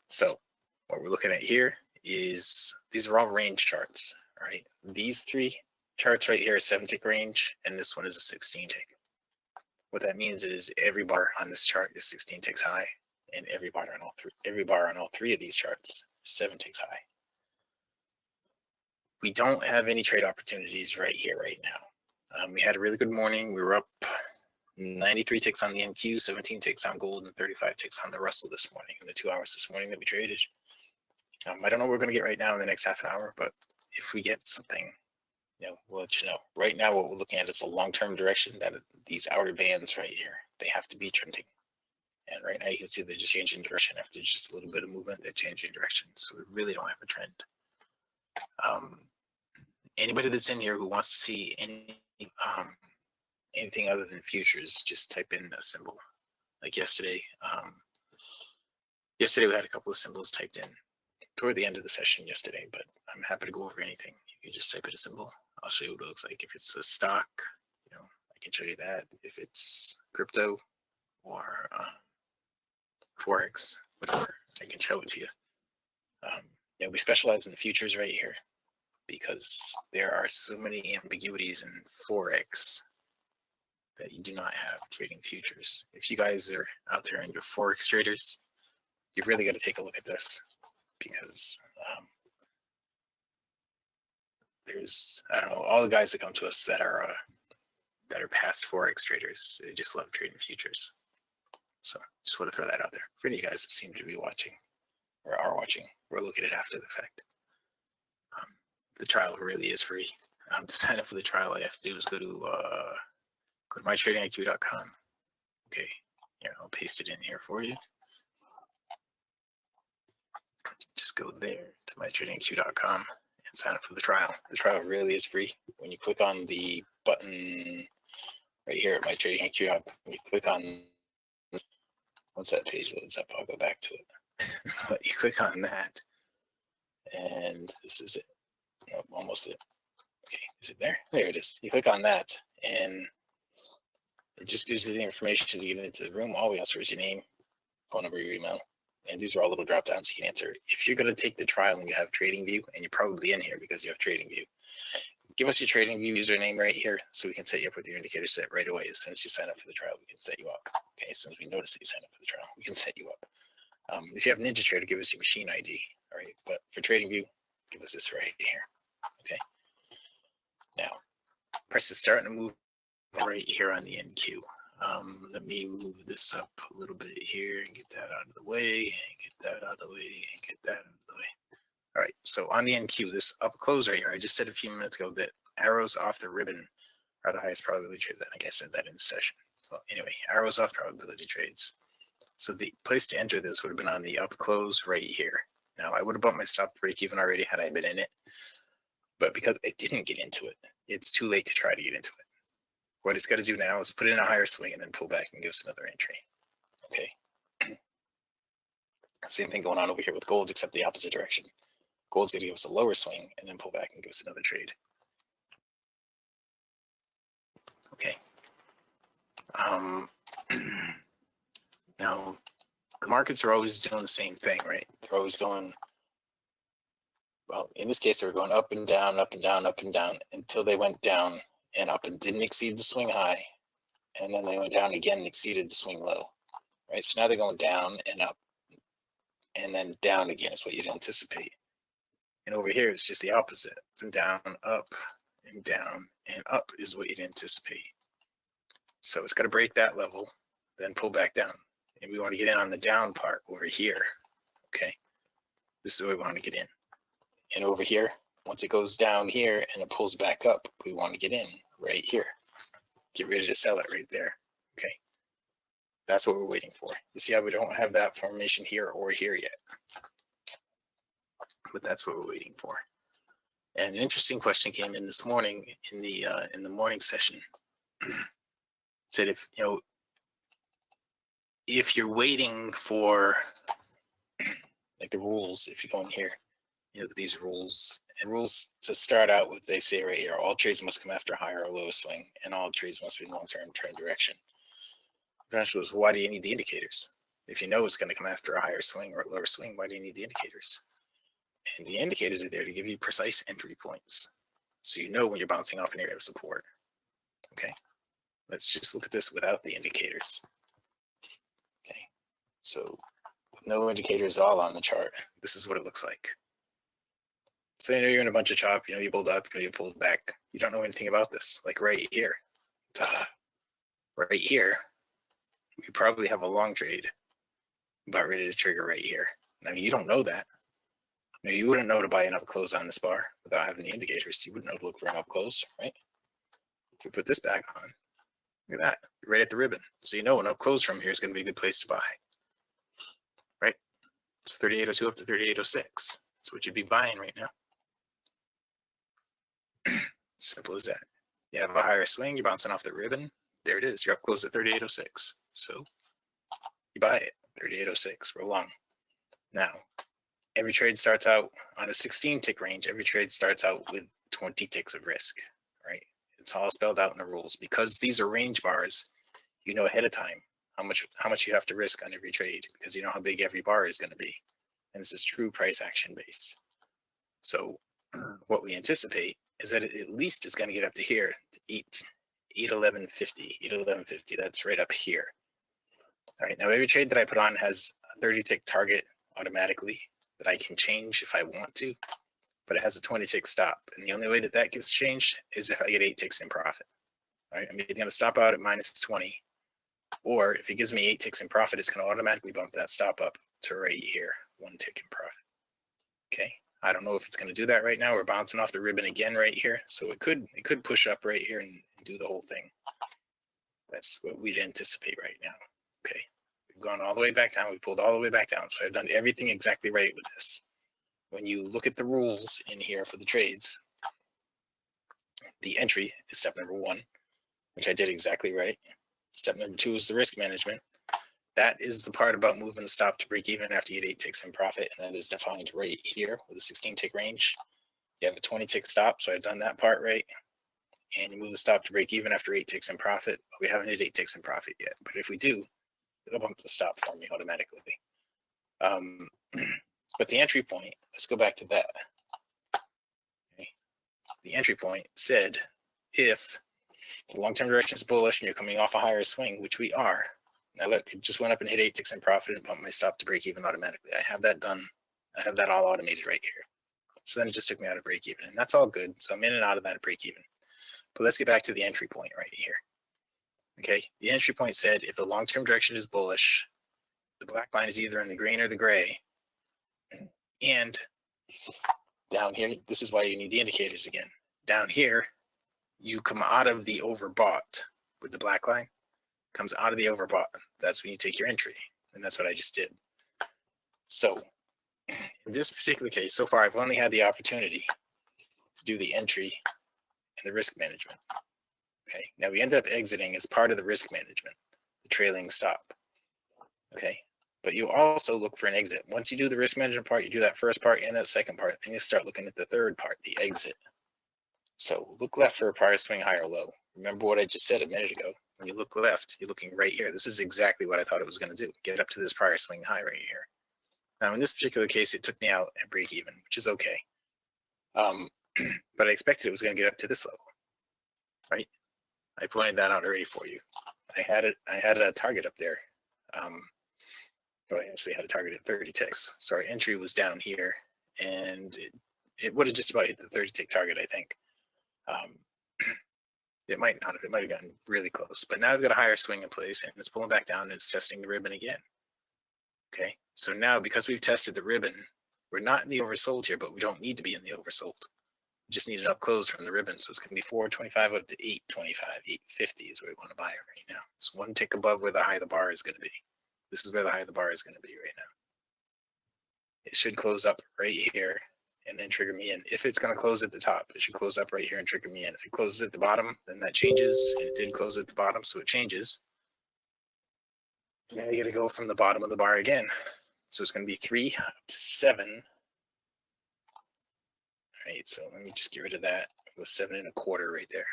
So what we're looking at here is these are all range charts. All right. These three charts right here are 7-tick range, and this one is a 16-tick. What that means is every bar on this chart is 16 ticks high, and every bar on all three of these charts is 7 ticks high. We don't have any trade opportunities right here, right now. We had a really good morning. We were up 93 ticks on the NQ, 17 ticks on gold, and 35 ticks on the Russell this morning, in the 2 hours this morning that we traded. I don't know what we're going to get right now in the next half an hour, but if we get something, you know, we'll let you know. Right now, what we're looking at is a long-term direction that these outer bands right here, they have to be trending. And right now you can see they're just changing direction after just a little bit of movement, they're changing direction. So we really don't have a trend. Anybody that's in here who wants to see anything other than futures, just type in a symbol. Like yesterday, we had a couple of symbols typed in toward the end of the session yesterday, but I'm happy to go over anything. You can just type in a symbol. I'll show you what it looks like. If it's a stock, you know, I can show you that. If it's crypto or Forex, whatever, I can show it to you. You know, we specialize in the futures right here because there are so many ambiguities in Forex that you do not have trading futures. If you guys are out there and you're Forex traders, you've really got to take a look at this because there's, I don't know, all the guys that come to us that are past Forex traders, they just love trading futures. So just want to throw that out there for any guys that seem to be watching or are watching. We'll look at it after the fact. The trial really is free. To sign up for the trial, all you have to do is go to mytradingiq.com. Okay, here, I'll paste it in here for you. Just go there to mytradingiq.com and sign up for the trial. The trial really is free. When you click on the button right here at mytradingIQ.com. You click on, once that page loads up, I'll go back to it. But you click on that, and this is it. Nope, almost it. Okay, is it there? There it is. You click on that, and it just gives you the information to get into the room. All we ask for is your name, phone number, your email. And these are all little drop downs you can answer. If you're going to take the trial and you have TradingView, and you're probably in here because you have TradingView, give us your TradingView username right here so we can set you up with your indicator set right away. As soon as you sign up for the trial, we can set you up. Okay, as soon as we notice that you sign up for the trial, we can set you up. If you have NinjaTrader, give us your machine ID. All right, but for TradingView, give us this right here. Okay. Now, press the start and move right here on the NQ. Let me move this up a little bit here and get that out of the way, and get that out of the way, and get that out of the way. All right, so on the NQ, this up close right here, I just said a few minutes ago that arrows off the ribbon are the highest probability trades. I think I said that in the session. Well, anyway, arrows off probability trades. So the place to enter this would have been on the up close right here. Now, I would have bumped my stop break even already had I been in it, but because I didn't get into it, it's too late to try to get into it. What it's got to do now is put in a higher swing and then pull back and give us another entry. Okay. Same thing going on over here with gold, except the opposite direction. Gold's going to give us a lower swing and then pull back and give us another trade. Okay. Now, the markets are always doing the same thing, right? They're always going, well, in this case, they were going up and down, up and down, up and down until they went down and up and didn't exceed the swing high. And then they went down again and exceeded the swing low, right? So now they're going down and up and then down again is what you'd anticipate. And over here, it's just the opposite. It's down, up, and down, and up is what you'd anticipate. So it's got to break that level, then pull back down. And we want to get in on the down part over here, okay? This is where we want to get in. And over here, once it goes down here and it pulls back up, we want to get in right here. Get ready to sell it right there, okay? That's what we're waiting for. You see how we don't have that formation here or here yet. But that's what we're waiting for. And an interesting question came in this morning in the morning session. It said if you're waiting for like the rules, if you go in here, these rules to start out with, they say right here, all trades must come after a higher or lower swing, and all trades must be long-term trend direction. The question was, why do you need the indicators? If you know it's going to come after a higher swing or a lower swing, why do you need the indicators? And the indicators are there to give you precise entry points, so you know when you're bouncing off an area of support. Okay, let's just look at this without the indicators. Okay, so with no indicators at all on the chart, this is what it looks like. So you're in a bunch of chop, you pulled up, you pulled back. You don't know anything about this. Like right here, right here, we probably have a long trade about ready to trigger right here. Now you don't know that. Now you wouldn't know to buy an up close on this bar without having the indicators. You wouldn't know to look for an up close, right? If we put this back on, look at that, right at the ribbon. So you know an up close from here is going to be a good place to buy, right? It's 38.02 up to 38.06. That's what you'd be buying right now. Simple as that. You have a higher swing, you're bouncing off the ribbon. There it is. You're up close at 38.06. So you buy it. 38.06. We're long. Now, every trade starts out on a 16 tick range. Every trade starts out with 20 ticks of risk, right? It's all spelled out in the rules. Because these are range bars, you know ahead of time how much you have to risk on every trade, because you know how big every bar is going to be. And this is true price action based. So what we anticipate is that it at least is going to get up to here to 811.50. 811.50. That's right up here. All right. Now every trade that I put on has a 30 tick target automatically that I can change if I want to, but it has a 20 tick stop. And the only way that that gets changed is if I get 8 ticks in profit. All right. I'm either going to stop out at -20, or if it gives me 8 ticks in profit, it's going to automatically bump that stop up to right here, 1 tick in profit. Okay. I don't know if it's going to do that right now. We're bouncing off the ribbon again right here. So it could push up right here and do the whole thing. That's what we'd anticipate right now. Okay. We've gone all the way back down. We pulled all the way back down. So I've done everything exactly right with this. When you look at the rules in here for the trades, the entry is step number 1. which I did exactly right. Step number 2 is the risk management. That is the part about moving the stop to break even after you get 8 ticks in profit, and that is defined right here with a 16 tick range. You have a 20 tick stop, so I've done that part right. And you move the stop to break even after 8 ticks in profit. We haven't hit 8 ticks in profit yet, but if we do, it'll bump the stop for me automatically. But the entry point, let's go back to that. Okay. The entry point said if the long-term direction is bullish and you're coming off a higher swing, which we are. Now look, it just went up and hit 8 ticks in profit and bumped my stop to break even automatically. I have that done. I have that all automated right here. So then it just took me out of break even, and that's all good. So I'm in and out of that at break even. But let's get back to the entry point right here. Okay, the entry point said if the long-term direction is bullish, the black line is either in the green or the gray. And down here, this is why you need the indicators again. Down here, you come out of the overbought with the black line, comes out of the overbought. That's when you take your entry. And that's what I just did. So in this particular case, so far, I've only had the opportunity to do the entry and the risk management. Okay, now we ended up exiting as part of the risk management, the trailing stop. Okay, but you also look for an exit. Once you do the risk management part, you do that first part and that second part, then you start looking at the third part, the exit. So look left for a prior swing high or low. Remember what I just said a minute ago. When you look left, you're looking right here. This is exactly what I thought it was going to do. Get up to this prior swing high right here. Now in this particular case, it took me out at break even, which is okay. But I expected it was going to get up to this level, right? I pointed that out already for you. I had a target up there. But I actually had a target at 30 ticks. So our entry was down here, and it would have just about hit the 30 tick target, I think. It might not have. It might have gotten really close. But now I've got a higher swing in place, and it's pulling back down, and it's testing the ribbon again. Okay, so now because we've tested the ribbon, we're not in the oversold here, but we don't need to be in the oversold. We just need it up close from the ribbon. So it's going to be 425 up to 825. 850 is where we want to buy it right now. It's one tick above where the high of the bar is going to be. This is where the high of the bar is going to be right now. It should close up right here and then trigger me in. If it's going to close at the top, it should close up right here and trigger me in. If it closes at the bottom, then that changes. And it did close at the bottom, so it changes. Now you got to go from the bottom of the bar again. So it's going to be 3 up to 7. All right, so let me just get rid of that. It was 7.25 right there.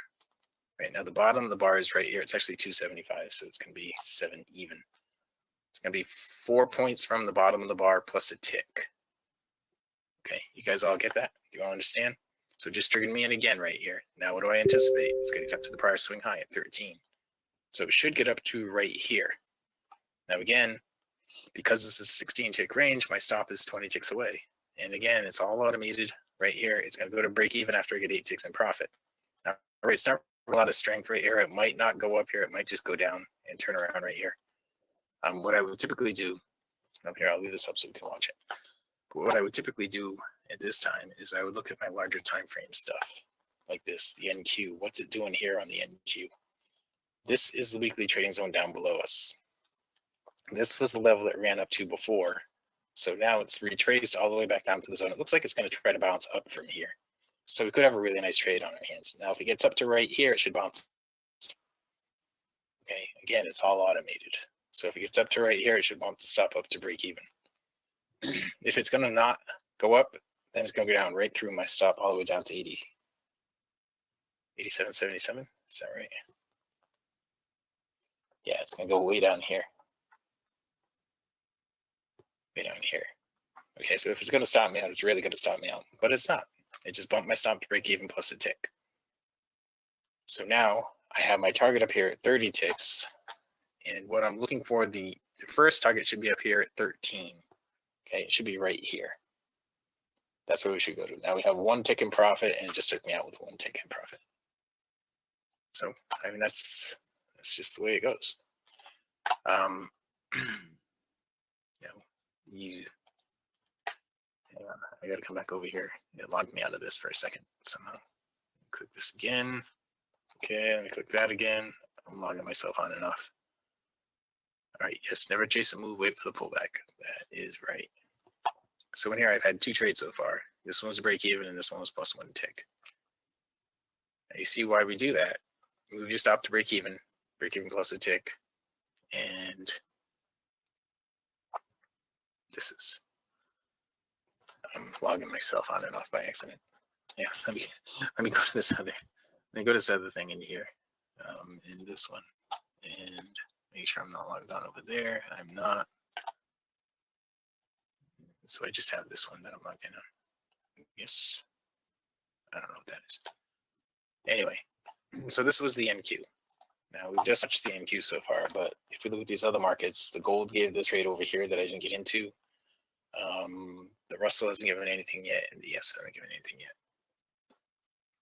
Right now the bottom of the bar is right here. It's actually 275, so it's going to be 7 even. It's going to be 4 points from the bottom of the bar plus a tick. Okay, you guys all get that? Do you all understand? So just triggered me in again right here. Now what do I anticipate? It's going to get up to the prior swing high at 13. So it should get up to right here. Now again, because this is a 16 tick range, my stop is 20 ticks away. And again, it's all automated right here. It's going to go to break even after I get 8 ticks in profit. Now, all right, it's not a lot of strength right here. It might not go up here. It might just go down and turn around right here. What I would typically do, here, I'll leave this up so you can watch it. But what I would typically do at this time is I would look at my larger time frame stuff like this, the NQ. What's it doing here on the NQ? This is the weekly trading zone down below us. This was the level it ran up to before. So now it's retraced all the way back down to the zone. It looks like it's going to try to bounce up from here. So we could have a really nice trade on our hands. Now, if it gets up to right here, it should bounce. Okay, again, it's all automated. So if it gets up to right here, it should bump the stop up to break even. If it's going to not go up, then it's going to go down right through my stop all the way down to 80. 87.77, is that right? Yeah, it's going to go way down here. Way down here. Okay, so if it's going to stop me out, it's really going to stop me out. But it's not. It just bumped my stop to break even plus a tick. So now I have my target up here at 30 ticks. And what I'm looking for, the first target should be up here at 13. Okay, it should be right here. That's where we should go to. Now we have 1 tick in profit, and it just took me out with 1 tick in profit. So, I mean, that's just the way it goes. Hang on, I got to come back over here. It logged me out of this for a second somehow. Click this again. Okay, let me click that again. I'm logging myself on enough. All right, yes, never chase a move, wait for the pullback. That is right. So in here, I've had 2 trades so far. This one was a break even, and this one was plus 1 tick. Now you see why we do that. move your stop to break even plus a tick, and this is, I'm logging myself on and off by accident. Yeah, let me go to this other, thing in here, in this one, and make sure I'm not logged on over there. I'm not. So I just have this one that I'm logged in on. Yes, I don't know what that is. Anyway, so this was the NQ. Now we've just touched the NQ so far, but if we look at these other markets, the gold gave this trade over here that I didn't get into. The Russell hasn't given anything yet, and the ES hasn't given anything yet.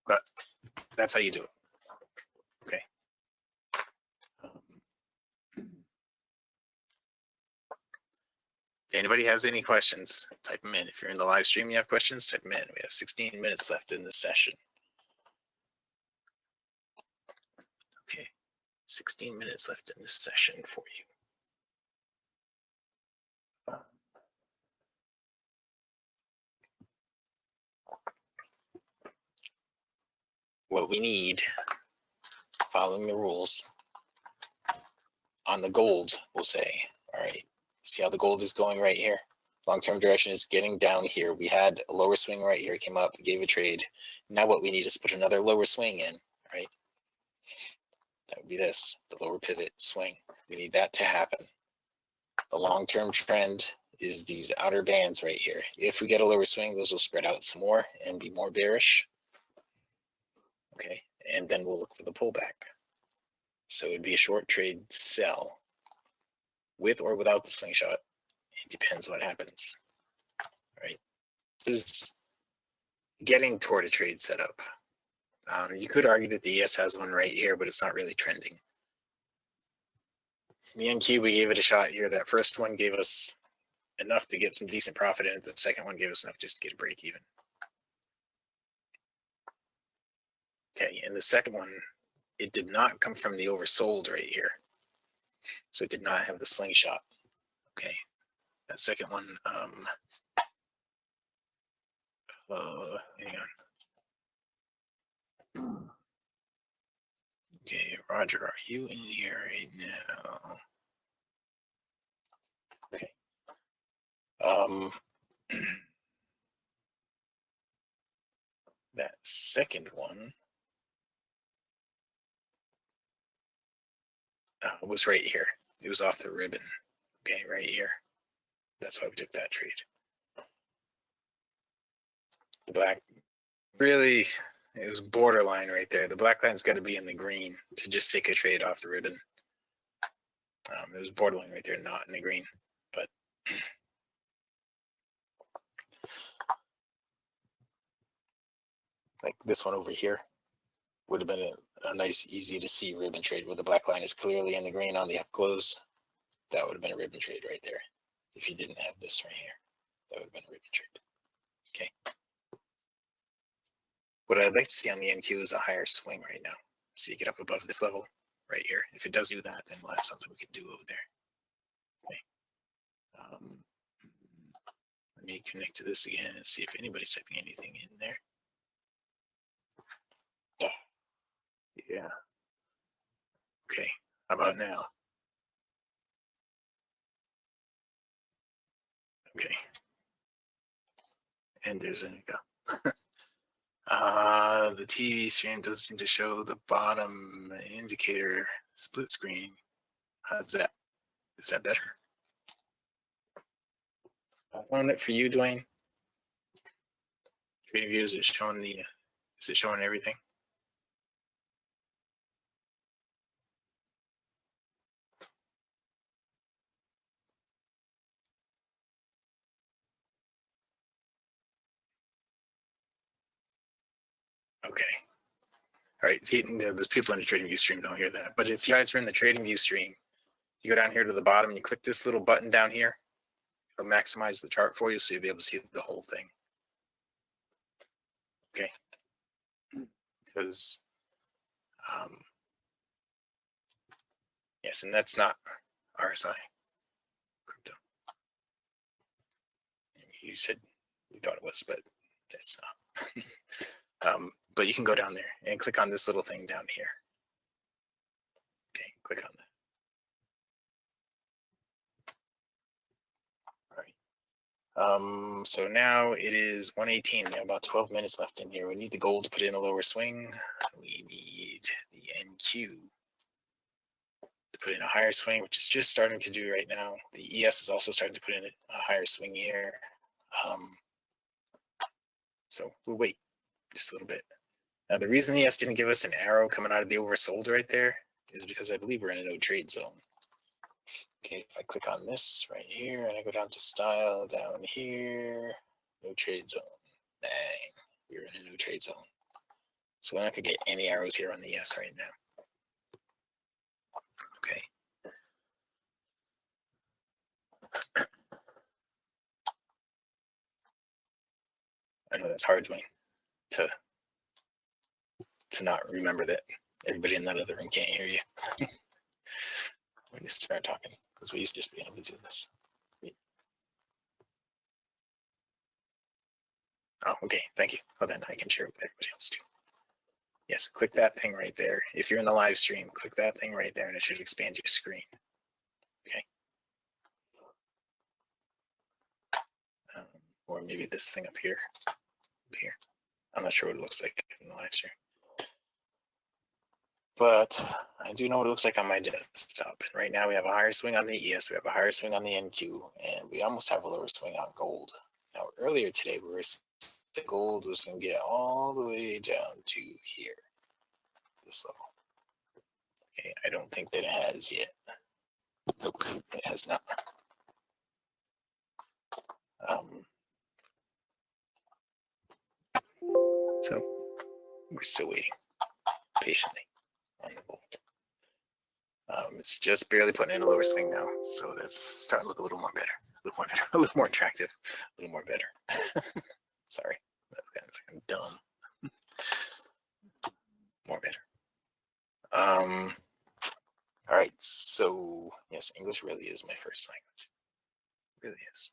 But that's how you do it. Okay. Anybody has any questions, type them in. If you're in the live stream, you have questions, type them in. We have 16 minutes left in this session. Okay, 16 minutes left in this session for you. What we need, following the rules, on the gold, we'll say, all right, see how the gold is going right here? Long-term direction is getting down here. We had a lower swing right here, came up, gave a trade. Now what we need is put another lower swing in, right? That would be this, the lower pivot swing. We need that to happen. The long-term trend is these outer bands right here. If we get a lower swing, those will spread out some more and be more bearish. Okay, and then we'll look for the pullback. So it'd be a short trade sell with or without the slingshot. It depends what happens, right? This is getting toward a trade setup. You could argue that the ES has one right here, but it's not really trending. The NQ, we gave it a shot here. That first one gave us enough to get some decent profit in it. The second one gave us enough just to get a break even. Okay, and the second one, it did not come from the oversold right here. So it did not have the slingshot. Okay, that second one, hang on. Okay, Roger, are you in here right now? Okay. That second one was right here. It was off the ribbon. Okay, right here. That's why we took that trade. The black, really, it was borderline right there. The black line's got to be in the green to just take a trade off the ribbon. It was borderline right there, not in the green. But like this one over here would have been a nice, easy to see ribbon trade where the black line is clearly in the green on the up close. That would have been a ribbon trade right there. If you didn't have this right here, that would have been a ribbon trade. Okay. What I'd like to see on the NQ is a higher swing right now. So you get up above this level right here. If it does do that, then we'll have something we can do over there. Okay. Let me connect to this again and see if anybody's typing anything in there. Yeah. Okay. How about now? Okay. And there's an echo. The TV stream doesn't seem to show the bottom indicator split screen. How's that? Is that better? On it for you, Dwayne. TradingView, is it showing the? Is it showing everything? Okay. All right. See, there's people in the TradingView stream don't hear that. But if you guys are in the TradingView stream, you go down here to the bottom and you click this little button down here. It'll maximize the chart for you so you'll be able to see the whole thing. Okay. Because yes, and that's not RSI crypto. You said you thought it was, but that's not. But you can go down there and click on this little thing down here. click on that. All right. So now it is 1:18. We have about 12 minutes left in here. We need the gold to put in a lower swing. We need the NQ to put in a higher swing, which is just starting to do right now. The ES is also starting to put in a higher swing here. So we'll wait just a little bit. Now, the reason the ES didn't give us an arrow coming out of the oversold right there is because I believe we're in a no trade zone. Okay, if I click on this right here and I go down to style down here, no trade zone. Bang, we're in a no trade zone. So we're not gonna get any arrows here on the ES right now. Okay. I know that's hard, Dwayne, to not remember that everybody in that other room can't hear you when you start talking, because we used to just be able to do this. Oh, okay, thank you. Well, then I can share with everybody else too. Yes, click that thing right there. If you're in the live stream, click that thing right there and it should expand your screen. Okay. Or maybe this thing up here. I'm not sure what it looks like in the live stream. But I do know what it looks like on my desktop. And right now we have a higher swing on the ES, we have a higher swing on the NQ, and we almost have a lower swing on gold. Now earlier today we were the gold was going to get all the way down to here, this level. Okay, I don't think that it has yet. Nope, it has not. So we're still waiting patiently on the gold. It's just barely putting in a lower swing now, so that's starting to look a little more better, a little more attractive, a little more better. Sorry, that's kind of dumb. More better. All right, so yes, English really is my first language. It really is.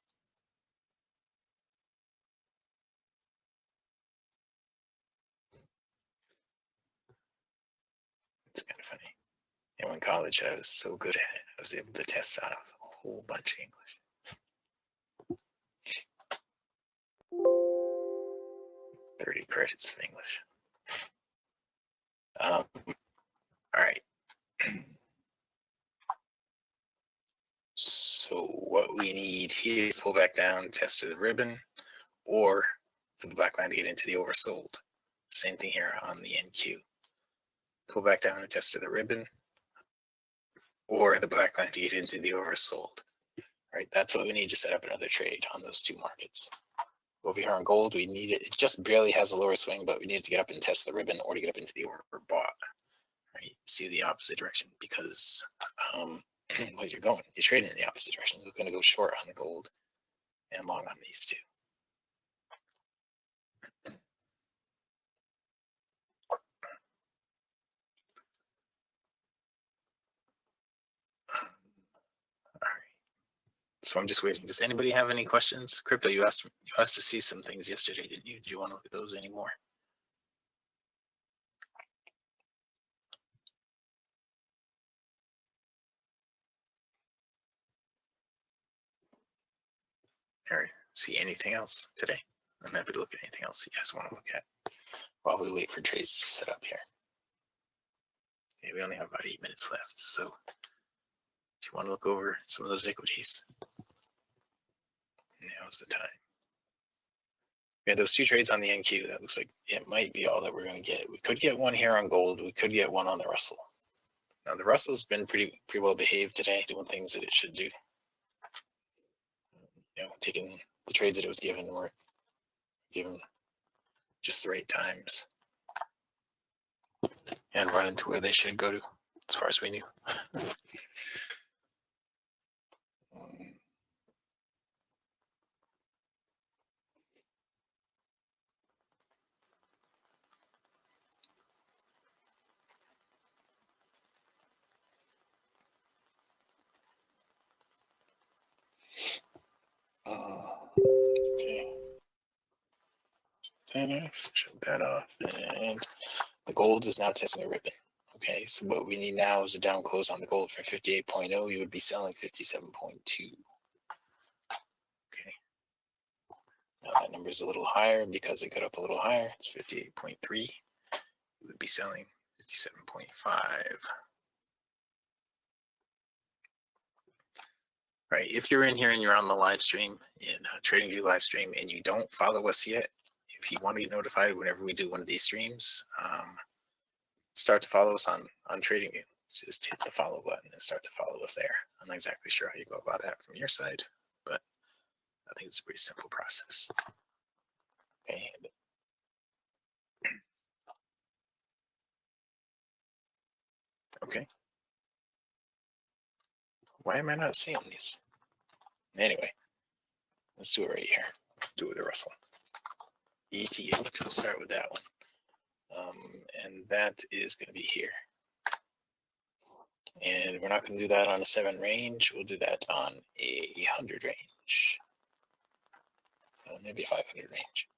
It's kind of funny. And in college, I was so good at it, I was able to test out a whole bunch of English. $30 credits of English. All right. So what we need here is pull back down, test to the ribbon, or for the black line to get into the oversold. Same thing here on the NQ. Pull back down and test to the ribbon, or the black line to get into the oversold. Right, that's what we need to set up another trade on those two markets. Over here on gold, we need it. It just barely has a lower swing, but we need to get up and test the ribbon or to get up into the overbought. Right, see the opposite direction because well, you're trading in the opposite direction. We're going to go short on the gold and long on these two. So I'm just waiting. Does anybody have any questions? Crypto, you asked to see some things yesterday, didn't you? Do you want to look at those anymore? Or see anything else today? I'm happy to look at anything else you guys want to look at while we wait for trades to set up here. Okay, we only have about 8 minutes left. So if you want to look over some of those equities, now's the time. We had those two trades on the NQ. That looks like it might be all that we're going to get. We could get one here on gold. We could get one on the Russell. Now the Russell's been pretty well behaved today, doing things that it should do. You know, taking the trades that it was given were given just the right times and running to where they should go to, as far as we knew. Okay. Shut that off. And the gold is now testing a ribbon. Okay, so what we need now is a down close on the gold for 58.0. You would be selling 57.2. Okay. Now that number is a little higher because it got up a little higher. It's 58.3. You would be selling 57.5. Right. If you're in here and you're on the live stream in TradingView live stream and you don't follow us yet, if you want to get notified whenever we do one of these streams, start to follow us on TradingView. Just hit the follow button and start to follow us there. I'm not exactly sure how you go about that from your side, but I think it's a pretty simple process. Okay. Okay. Why am I not seeing these? Anyway, let's do it right here. Do it with Russell. ETH, we'll start with that one. And that is going to be here. And we're not going to do that on a 7 range. We'll do that on a 100 range. Maybe a 500 range.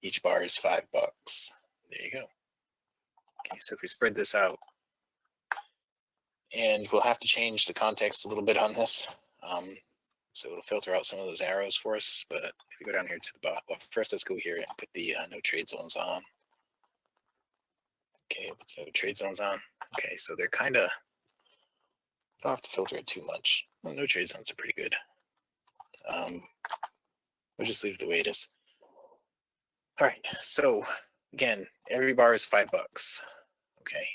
Each bar is $5. There you go. Okay, so if we spread this out, and we'll have to change the context a little bit on this. So it'll filter out some of those arrows for us. But if we go down here to the bottom, well, first let's go here and put the no trade zones on. Okay, put no trade zones on. Okay, so they're kind of, don't have to filter it too much. Well, no trade zones are pretty good. We'll just leave it the way it is. All right, so again, every bar is $5. Okay,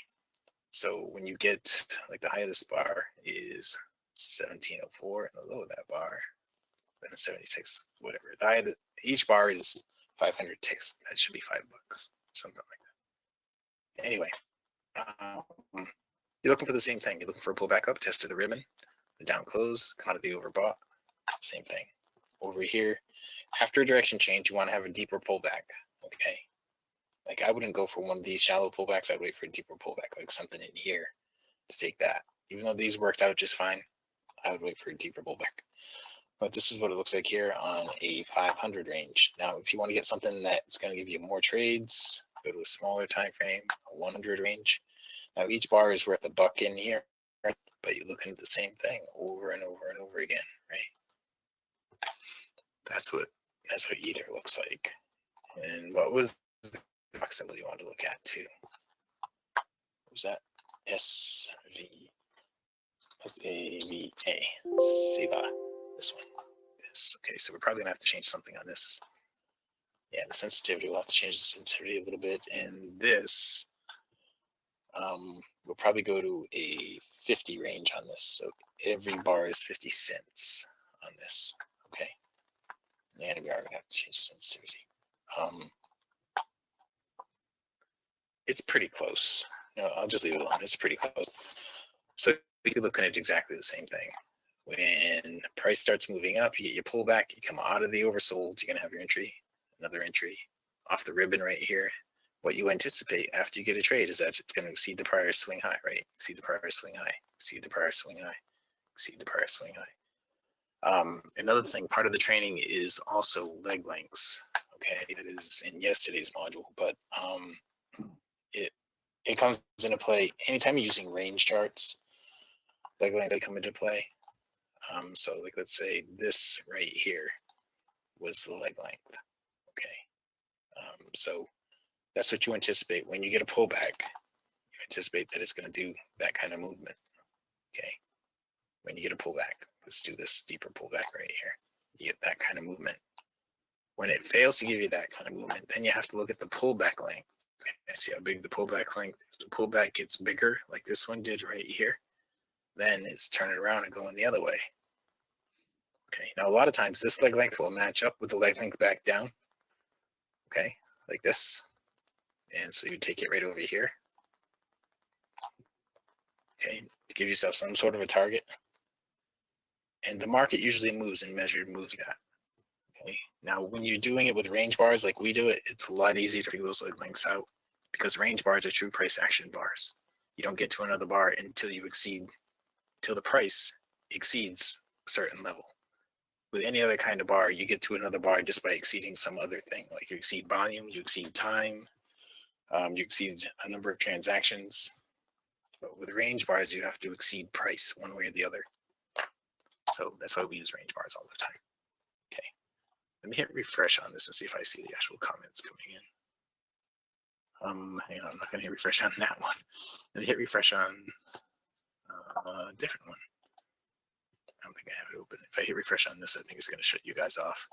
so when you get, like the high of this bar is 1704 and the low of that bar, then 76, whatever. The high of each bar is 500 ticks. That should be $5, something like that. Anyway, you're looking for the same thing. You're looking for a pullback up, test to the ribbon, the down close, come out of the overbought, same thing. Over here, after a direction change, you want to have a deeper pullback. Okay, like I wouldn't go for one of these shallow pullbacks. I'd wait for a deeper pullback, like something in here to take that. Even though these worked out just fine, I would wait for a deeper pullback. But this is what it looks like here on a 500 range. Now, if you want to get something that's going to give you more trades, go to a smaller time frame, a 100 range. Now, each bar is worth $1 in here, but you're looking at the same thing over and over and over again, right? That's what either looks like. And what was the stock symbol you wanted to look at too? What was that? SAVA. SAVA. This one. This. Okay, so we're probably gonna have to change something on this. Yeah, the sensitivity. We'll have to change the sensitivity a little bit. And this, we'll probably go to a 50 range on this. So every bar is 50 cents on this. Okay. And we are gonna have to change the sensitivity. It's pretty close. No, I'll just leave it alone. It's pretty close. So we could look at it exactly the same thing. When price starts moving up, you get your pullback, you come out of the oversold, you're gonna have your entry, another entry off the ribbon right here. What you anticipate after you get a trade is that it's gonna exceed the prior swing high, right? Exceed the prior swing high, exceed the prior swing high, exceed the prior swing high. Another thing, part of the training is also leg lengths. Okay, that is in yesterday's module, but it comes into play anytime you're using range charts. Leg length they come into play. So like let's say this right here was the leg length. Okay, so that's what you anticipate when you get a pullback. You anticipate that it's going to do that kind of movement. Okay, when you get a pullback, let's do this deeper pullback right here. You get that kind of movement. When it fails to give you that kind of movement, then you have to look at the pullback length. Okay, see how big the pullback length. If the pullback gets bigger, like this one did right here, then it's turning around and going the other way. Okay, now a lot of times this leg length will match up with the leg length back down. Okay, like this. And so you take it right over here. Okay, give yourself some sort of a target. And the market usually moves in measured moves like that. Okay, now when you're doing it with range bars like we do it, it's a lot easier to figure those leg lengths out because range bars are true price action bars. You don't get to another bar until the price exceeds a certain level. With any other kind of bar, you get to another bar just by exceeding some other thing. Like you exceed volume, you exceed time, you exceed a number of transactions. But with range bars, you have to exceed price one way or the other. So that's why we use range bars all the time. Okay, let me hit refresh on this and see if I see the actual comments coming in. Hang on, I'm not going to hit refresh on that one. Let me hit refresh on a different one. I don't think I have it open. If I hit refresh on this, I think it's going to shut you guys off.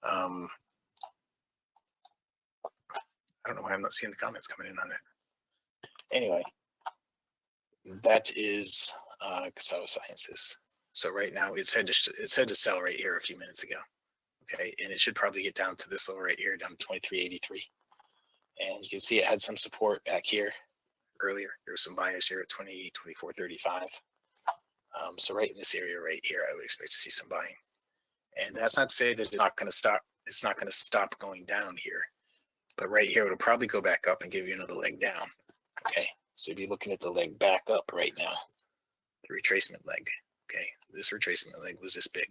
I don't know why I'm not seeing the comments coming in on that. Anyway, that is Casella Sciences. So right now it said to sell right here a few minutes ago. Okay, and it should probably get down to this level right here, down to 23.83. And you can see it had some support back here earlier. There was some buyers here at 24.35. So right in this area right here, I would expect to see some buying. And that's not to say that it's not going to stop. It's not going to stop going down here. But right here, it'll probably go back up and give you another leg down. Okay, so you'll be looking at the leg back up right now, the retracement leg. Okay, this retracement leg was this big.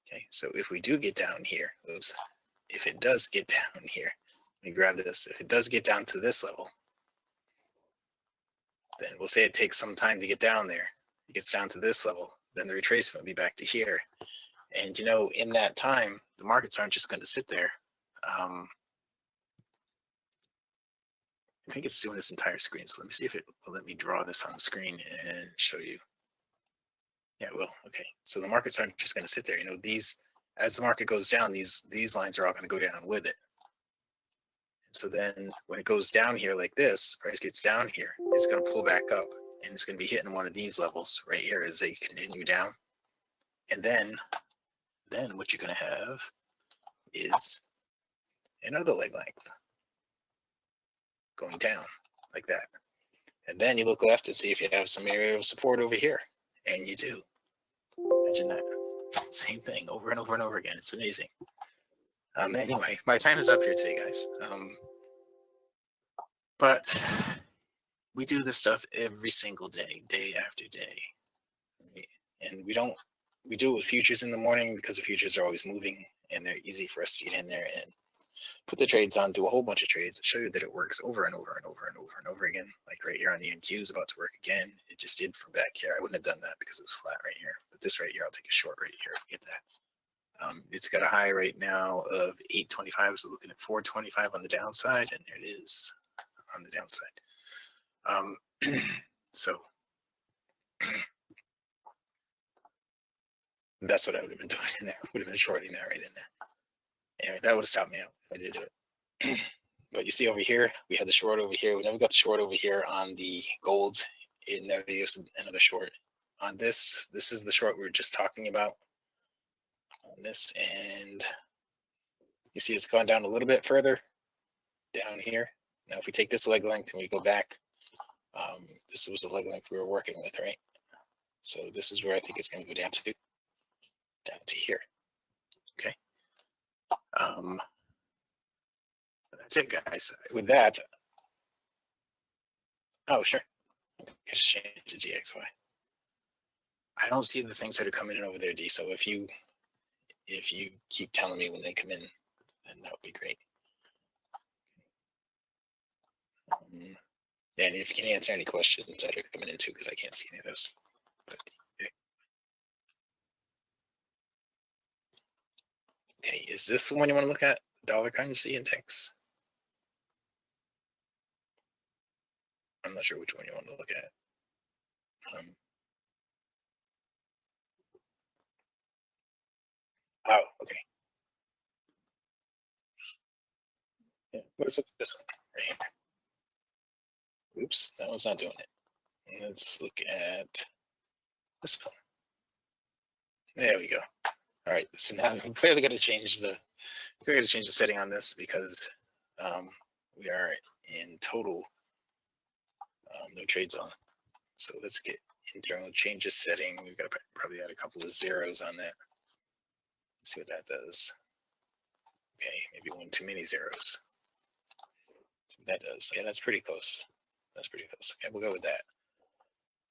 Okay, so if we do get down here, if it does get down here, let me grab this. If it does get down to this level, then we'll say it takes some time to get down there. It gets down to this level, then the retracement will be back to here. And you know, in that time, the markets aren't just going to sit there. I think it's doing this entire screen. So let me see if it will let me draw this on the screen and show you. Yeah, it will. Okay. So the markets aren't just going to sit there. You know, these, as the market goes down, these lines are all going to go down with it. And so then when it goes down here like this, price gets down here, it's going to pull back up and it's going to be hitting one of these levels right here as they continue down. And then what you're going to have is another leg length going down like that. And then you look left and see if you have some area of support over here. And you do. Imagine that. Same thing over and over and over again. It's amazing. Anyway, my time is up here today, guys. But we do this stuff every single day, day after day. And we do it with futures in the morning because the futures are always moving and they're easy for us to get in there and put the trades on, do a whole bunch of trades, show you that it works over and over and over and over and over again. Like right here on the NQ is about to work again. It just did from back here. I wouldn't have done that because it was flat right here. But this right here, I'll take a short right here. Get that. It's got a high right now of 825. So looking at 425 on the downside, and there it is on the downside. So that's what I would have been doing in there. Would have been shorting that right in there. Anyway, that would have stopped me out if I did do it. But you see over here, we had the short over here. We never got the short over here on the gold. It never gives another short on this. This is the short we were just talking about on this. And you see it's gone down a little bit further down here. Now, if we take this leg length and we go back, this was the leg length we were working with, right? So this is where I think it's going to go down to here. Okay. That's it, guys. With that, oh sure, just change to GXY. I don't see the things that are coming in over there, D. So if you keep telling me when they come in, then that would be great. And if you can answer any questions that are coming in too, because I can't see any of those. But, yeah. Okay, is this the one you want to look at? Dollar currency index? I'm not sure which one you want to look at. Oh, okay. Yeah, let's look at this one right here. Oops, that one's not doing it. Let's look at this one. There we go. All right, so now we clearly got to change the setting on this because we are in total no trade zone. So let's get internal changes setting. We've got to probably add a couple of zeros on that. Let's see what that does. Okay, maybe one too many zeros. See what that does. Yeah, that's pretty close. That's pretty close. Okay, we'll go with that.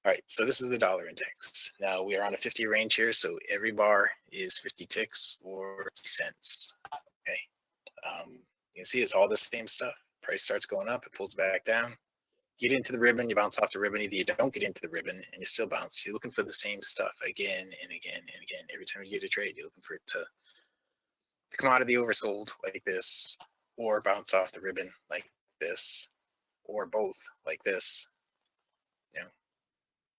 All right, so this is the dollar index. Now we are on a 50 range here, so every bar is 50 ticks or 50 cents. Okay, you can see it's all the same stuff. Price starts going up, it pulls back down. Get into the ribbon, you bounce off the ribbon. Either you don't get into the ribbon and you still bounce. You're looking for the same stuff again and again and again. Every time you get a trade, you're looking for it to come out of the oversold like this, or bounce off the ribbon like this, or both like this. You know,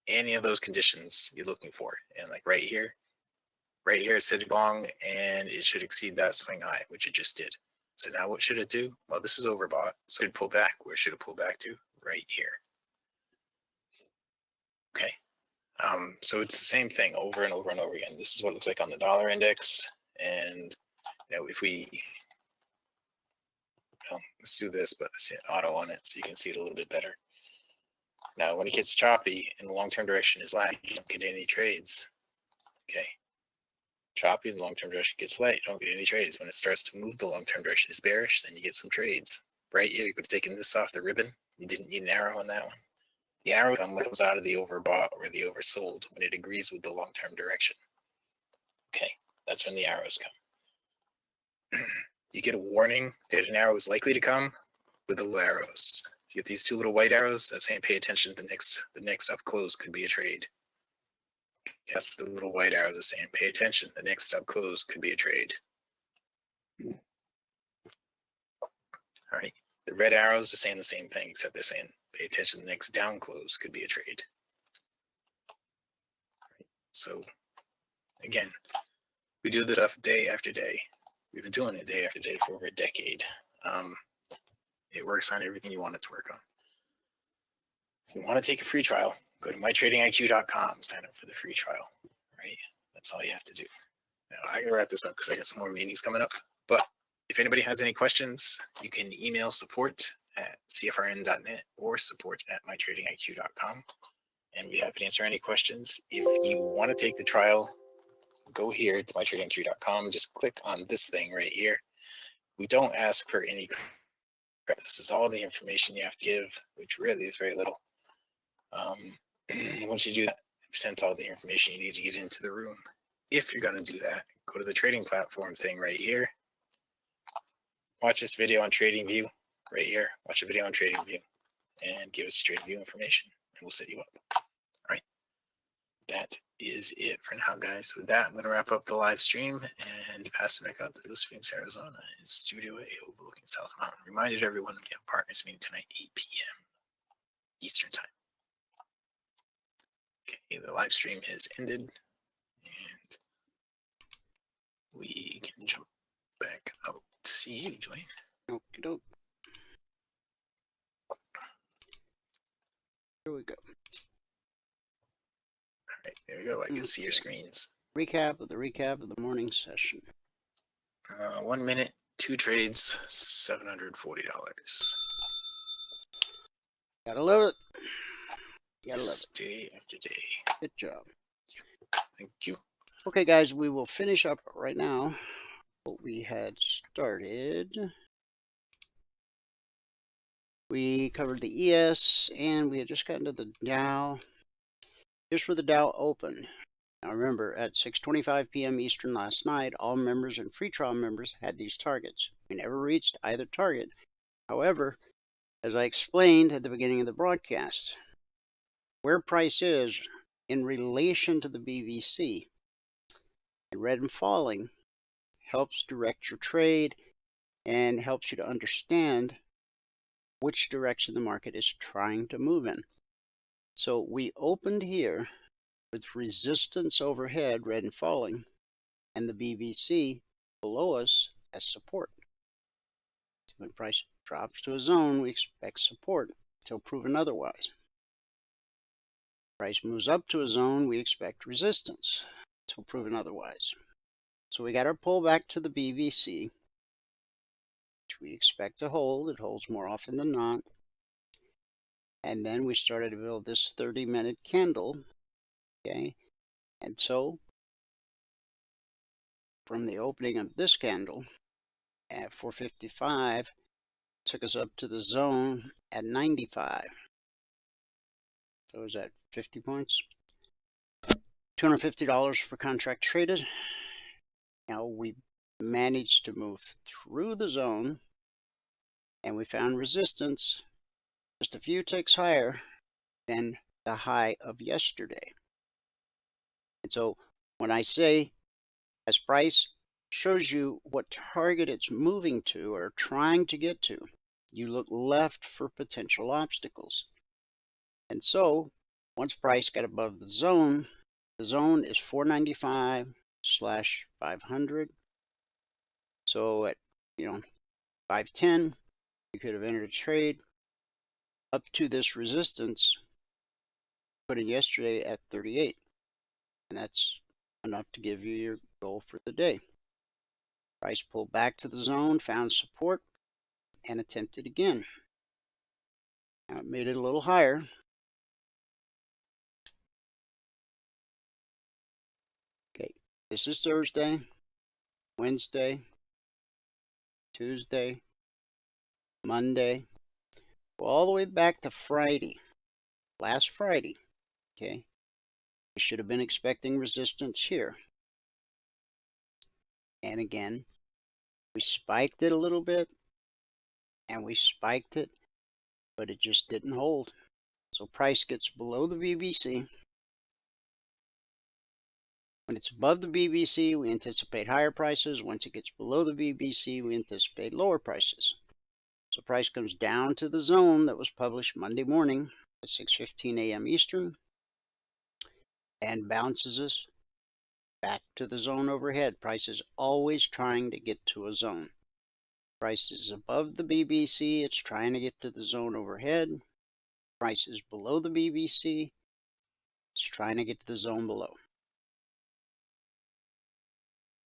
any of those conditions you're looking for. And like right here it's sitting long, and it should exceed that swing high, which it just did. So now what should it do? Well, this is overbought, so it pull back. Where should it pull back to? Right here. Okay. So it's the same thing over and over and over again. This is what it looks like on the dollar index. And you know, if we, well, let's do this, but let's hit auto on it so you can see it a little bit better. Now, when it gets choppy and the long-term direction is light, you don't get any trades. Okay. Choppy and the long-term direction gets light, you don't get any trades. When it starts to move, the long-term direction is bearish, then you get some trades. Right here, you could have taken this off the ribbon. You didn't need an arrow on that one. The arrow comes out of the overbought or the oversold when it agrees with the long-term direction. Okay, that's when the arrows come. You get a warning that an arrow is likely to come with the little arrows. You get these two little white arrows, that's saying pay attention, the next up close could be a trade. That's the little white arrows are saying pay attention, the next up close could be a trade. All right, the red arrows are saying the same thing, except they're saying pay attention, the next down close could be a trade. Right. So again, we do this stuff day after day. We've been doing it day after day for over a decade. It works on everything you want it to work on. If you want to take a free trial, go to mytradingiq.com, sign up for the free trial, right? That's all you have to do. Now, I gotta wrap this up because I got some more meetings coming up. But if anybody has any questions, you can email support@cfrn.net or support@mytradingiq.com. And we happy to answer any questions. If you want to take the trial, go here to mytradingiq.com. Just click on this thing right here. We don't ask for any credit. This is all the information you have to give, which really is very little. Once you do that, you've sent all the information you need to get into the room. If you're going to do that, go to the trading platform thing right here. Watch this video on TradingView right here. Watch a video on TradingView and give us TradingView information, and we'll set you up. All right. That is it for now, guys. With that, I'm going to wrap up the live stream and pass it back out to Blue Springs, Arizona. It's Studio A overlooking South Mountain. Reminded everyone we have partners meeting tonight, 8 p.m. Eastern time. Okay, the live stream has ended, and we can jump back out to see you, Dwayne. Okie doke. Here we go. All right, there we go. I can see your screens. Recap of the morning session. 1 minute, 2 trades, $740. Gotta love it. Gotta love it. Day after day. Good job. Thank you. Okay, guys, we will finish up right now what we had started. We covered the ES, and we had just gotten to the Dow. Here's where the Dow opened. Now remember, at 6:25 p.m. Eastern last night, all members and free trial members had these targets. We never reached either target. However, as I explained at the beginning of the broadcast, where price is in relation to the BVC, and red and falling, helps direct your trade and helps you to understand which direction the market is trying to move in. So we opened here with resistance overhead, red and falling, and the BVC below us as support. So when price drops to a zone, we expect support until proven otherwise. Price moves up to a zone, we expect resistance until proven otherwise. So we got our pullback to the BVC, which we expect to hold. It holds more often than not. And then we started to build this 30-minute candle. Okay, and so from the opening of this candle at 455, took us up to the zone at 95. So was that 50 points? $250 per contract traded. Now we managed to move through the zone and we found resistance just a few ticks higher than the high of yesterday. And so when I say, as price shows you what target it's moving to or trying to get to, you look left for potential obstacles. And so once price got above the zone is 495/500. So at 510, you could have entered a trade up to this resistance put in yesterday at 38, and that's enough to give you your goal for the day. Price pulled back to the zone, found support, and attempted again. Now it made it a little higher. Okay, this is Thursday, Wednesday, Tuesday, Monday, all the way back to Friday, last Friday. Okay, we should have been expecting resistance here. And again, we spiked it a little bit, and we spiked it, but it just didn't hold. So price gets below the BBC. When it's above the BBC, we anticipate higher prices. Once it gets below the BBC, we anticipate lower prices. So price comes down to the zone that was published Monday morning at 6:15 a.m. Eastern and bounces us back to the zone overhead. Price is always trying to get to a zone. Price is above the BBC, it's trying to get to the zone overhead. Price is below the BBC, it's trying to get to the zone below.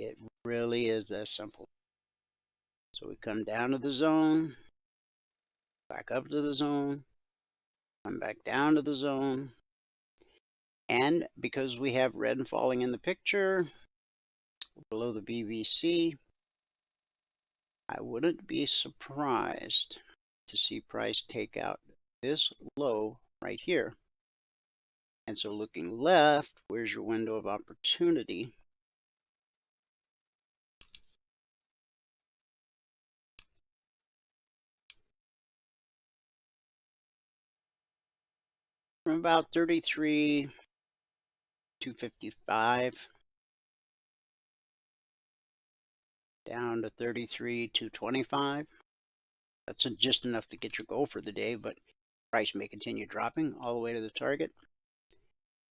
It really is that simple. So we come down to the zone, back up to the zone, come back down to the zone, and because we have red and falling in the picture below the BBC, I wouldn't be surprised to see price take out this low right here. And so looking left, where's your window of opportunity? From about 33,255 down to 33,225. That's just enough to get your goal for the day, but price may continue dropping all the way to the target.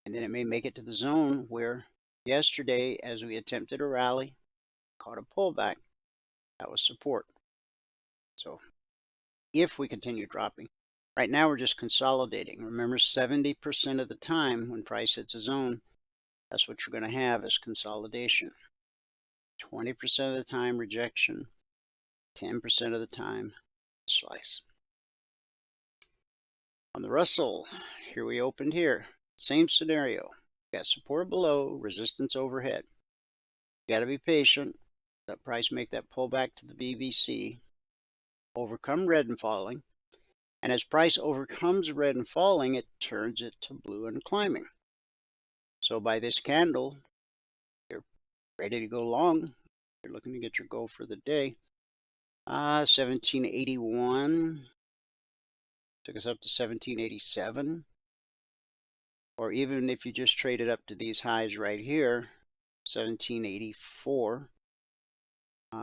And then it may make it to the zone where yesterday, as we attempted a rally, caught a pullback, that was support. So if we continue dropping, right now we're just consolidating. Remember, 70% of the time when price hits a zone, that's what you're going to have is consolidation. 20% of the time rejection, 10% of the time slice. On the Russell, here we opened here. Same scenario. Got support below, resistance overhead. You got to be patient. Let price make that pullback to the BBC. Overcome red and falling. And as price overcomes red and falling, it turns it to blue and climbing. So by this candle, you're ready to go long. You're looking to get your goal for the day. 1781 took us up to 1787. Or even if you just trade it up to these highs right here, 1784,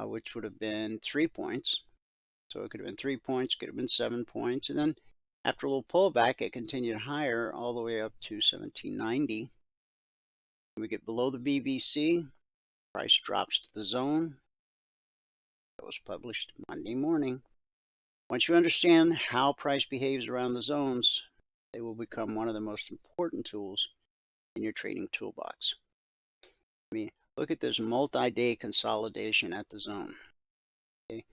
which would have been 3 points. So it could have been 3 points, could have been 7 points. And then after a little pullback, it continued higher all the way up to 1790. When we get below the BBC, price drops to the zone. That was published Monday morning. Once you understand how price behaves around the zones, they will become one of the most important tools in your trading toolbox. I mean, look at this multi-day consolidation at the zone. Okay?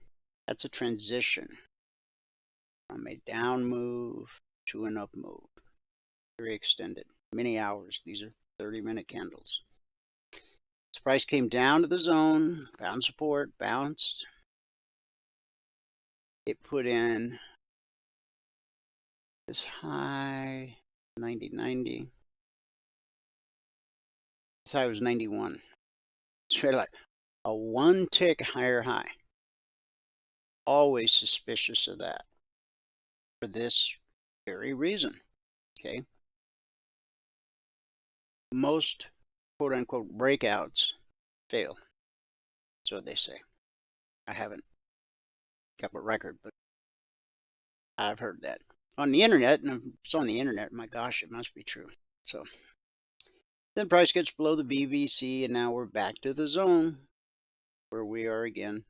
That's a transition from a down move to an up move. Very extended, many hours. These are 30-minute candles. So price came down to the zone, found support, bounced. It put in this high, 90. This high was 91. Straight like a one tick higher high. always suspicious of that for this very reason. Okay. Most quote unquote breakouts fail. That's what they say. I haven't kept a record, but I've heard that on the internet, and if it's on the internet, my gosh, it must be true. So then price gets below the BBC, and now we're back to the zone where we are again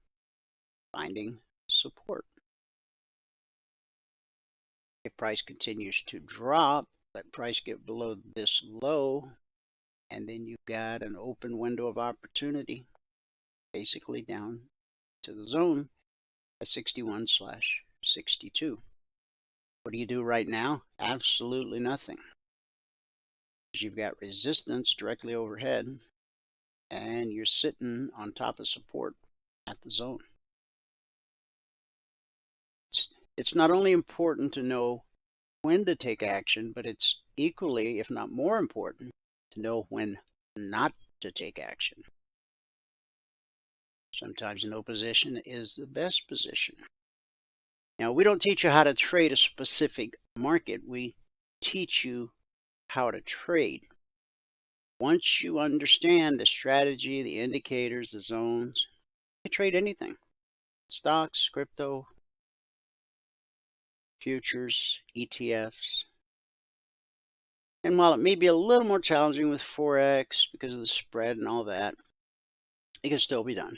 finding support. If price continues to drop, let price get below this low, and then you've got an open window of opportunity, basically down to the zone at 61/62. What do you do right now? Absolutely nothing. Because you've got resistance directly overhead, and you're sitting on top of support at the zone. It's not only important to know when to take action, but it's equally, if not more important, to know when not to take action. Sometimes no position is the best position. Now, we don't teach you how to trade a specific market. We teach you how to trade. Once you understand the strategy, the indicators, the zones, you can trade anything. Stocks, crypto, futures, ETFs. And while it may be a little more challenging with Forex because of the spread and all that, it can still be done.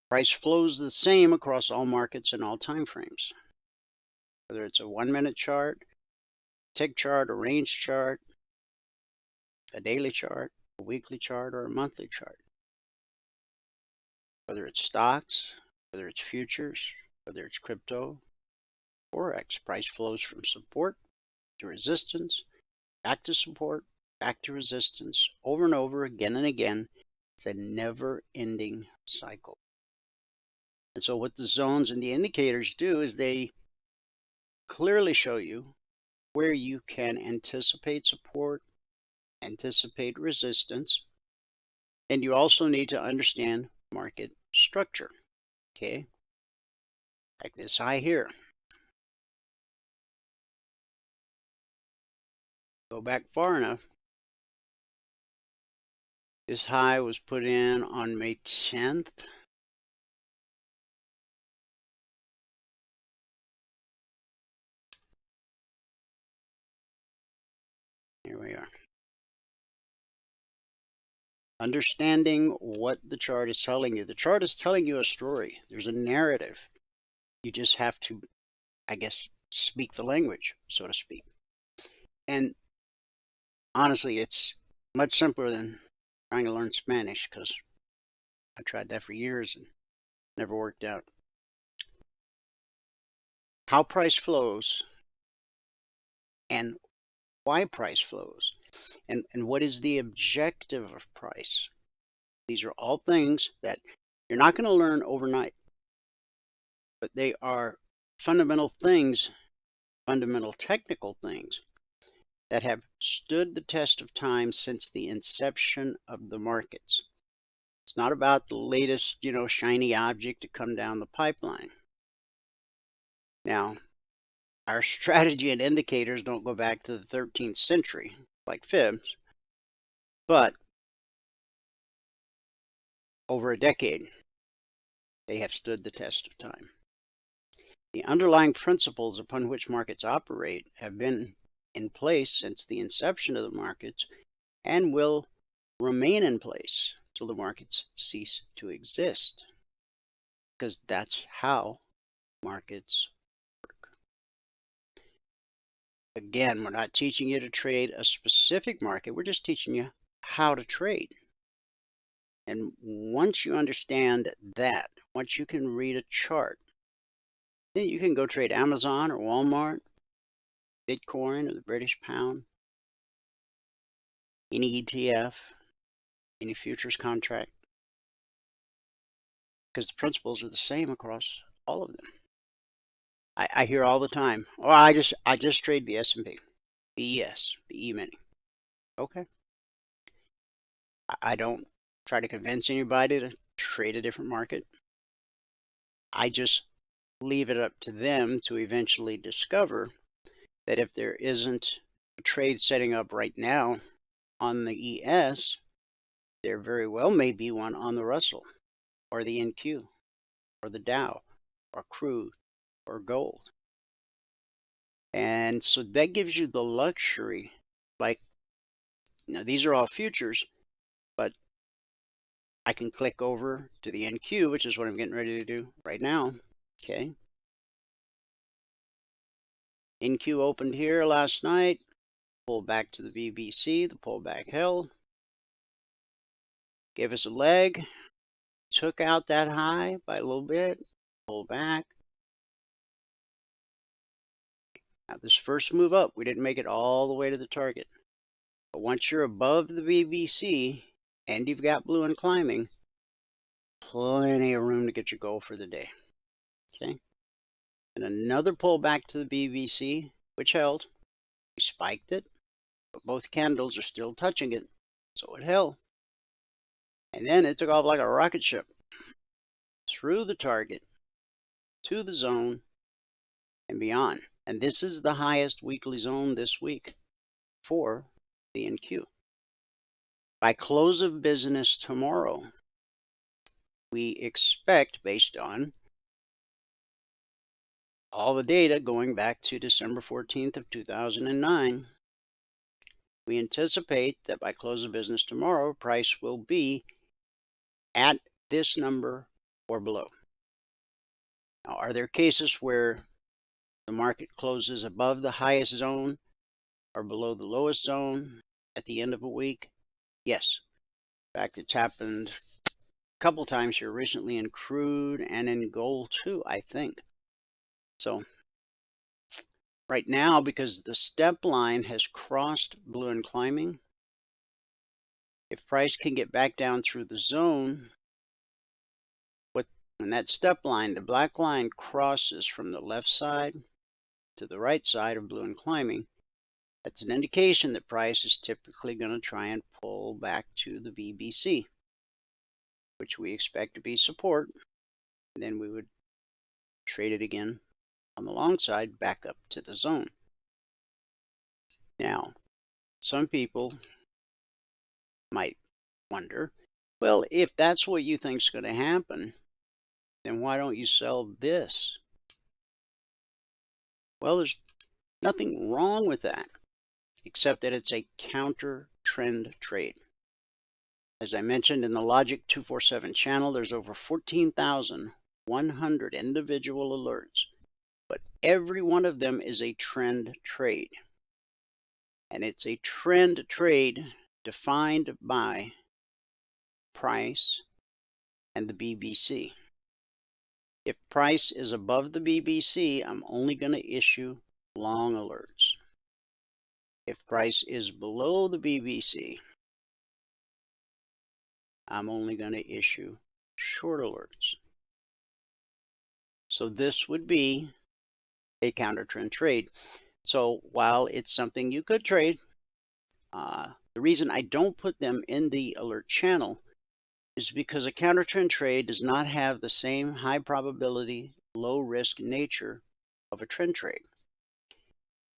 Price flows the same across all markets and all time frames. Whether it's a 1-minute chart, tick chart, a range chart, a daily chart, a weekly chart, or a monthly chart. Whether it's stocks, whether it's futures, whether it's crypto, Forex, price flows from support to resistance, back to support, back to resistance, over and over, again and again. It's a never-ending cycle. And so what the zones and the indicators do is they clearly show you where you can anticipate support, anticipate resistance, and you also need to understand market structure. Okay, like this high here. Go back far enough. This high was put in on May 10th. Here we are. Understanding what the chart is telling you. The chart is telling you a story. There's a narrative. You just have to, I guess, speak the language, so to speak. And honestly, it's much simpler than trying to learn Spanish, because I tried that for years and never worked out. How price flows and why price flows, and what is the objective of price. These are all things that you're not going to learn overnight, but they are fundamental things, fundamental technical things that have stood the test of time since the inception of the markets. It's not about the latest, shiny object to come down the pipeline. Now, our strategy and indicators don't go back to the 13th century, like fibs, but over a decade, they have stood the test of time. The underlying principles upon which markets operate have been in place since the inception of the markets and will remain in place till the markets cease to exist, because that's how markets work. Again, we're not teaching you to trade a specific market. We're just teaching you how to trade. And once you understand that, once you can read a chart, then you can go trade Amazon or Walmart, Bitcoin or the British pound, any ETF, any futures contract, because the principles are the same across all of them. I hear all the time, "Oh, I just trade the S&P, the ES, the Emini." Okay. I don't try to convince anybody to trade a different market. I just leave it up to them to eventually discover that if there isn't a trade setting up right now on the ES, there very well may be one on the Russell or the NQ or the Dow or crude or gold. And so that gives you the luxury, like, now these are all futures, but I can click over to the NQ, which is what I'm getting ready to do right now. Okay. NQ opened here last night, pulled back to the BBC, the pullback held, gave us a leg, took out that high by a little bit, pulled back. Now this first move up, we didn't make it all the way to the target. But once you're above the BBC and you've got blue and climbing, plenty of room to get your goal for the day. Okay. And another pullback to the BBC, which held. We spiked it, but both candles are still touching it, so it held. And then it took off like a rocket ship through the target, to the zone, and beyond. And this is the highest weekly zone this week for the NQ. By close of business tomorrow, we expect, based on all the data going back to December 14th of 2009, we anticipate that by close of business tomorrow, price will be at this number or below. Now, are there cases where the market closes above the highest zone or below the lowest zone at the end of a week? Yes. In fact, it's happened a couple times here recently in crude and in gold too, I think. So right now, because the step line has crossed blue and climbing, if price can get back down through the zone, when that step line, the black line, crosses from the left side to the right side of blue and climbing, that's an indication that price is typically going to try and pull back to the BBC, which we expect to be support. And then we would trade it again on the long side back up to the zone. Now, some people might wonder, well, if that's what you think is going to happen, then why don't you sell this? Well, there's nothing wrong with that, except that it's a counter trend trade. As I mentioned in the Logic 247 channel, there's over 14,100 individual alerts, but every one of them is a trend trade. And it's a trend trade defined by price and the BBC. If price is above the BBC, I'm only going to issue long alerts. If price is below the BBC, I'm only going to issue short alerts. So this would be a counter trend trade. So while it's something you could trade, the reason I don't put them in the alert channel is because a counter trend trade does not have the same high probability, low risk nature of a trend trade.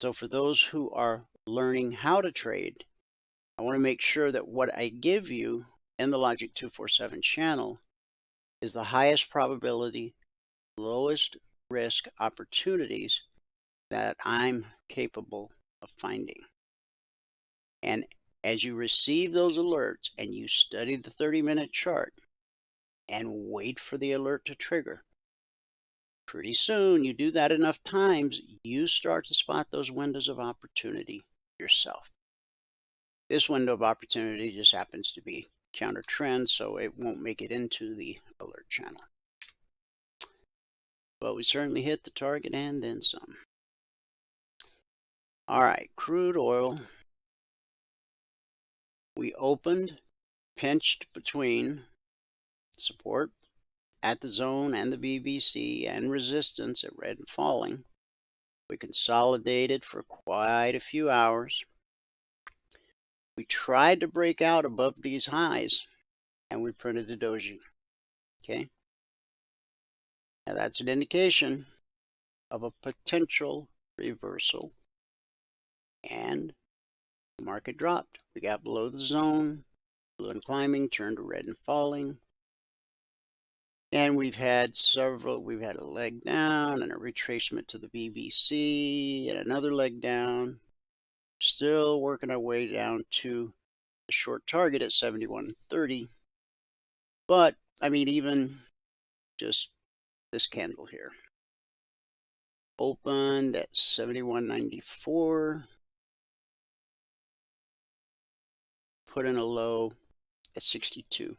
So for those who are learning how to trade, I want to make sure that what I give you in the Logic 247 channel is the highest probability, lowest risk opportunities that I'm capable of finding. And as you receive those alerts and you study the 30-minute chart and wait for the alert to trigger, pretty soon you do that enough times, you start to spot those windows of opportunity yourself. This window of opportunity just happens to be counter trend, so it won't make it into the alert channel. But we certainly hit the target and then some. All right, crude oil. We opened, pinched between support at the zone and the BBC and resistance at red and falling. We consolidated for quite a few hours. We tried to break out above these highs and we printed a doji. Okay. Now that's an indication of a potential reversal, and the market dropped. We got below the zone, blue and climbing, turned to red and falling. And we've had a leg down and a retracement to the BBC and another leg down. Still working our way down to the short target at 71.30. But, I mean, even just this candle here opened at 71.94, put in a low at 62.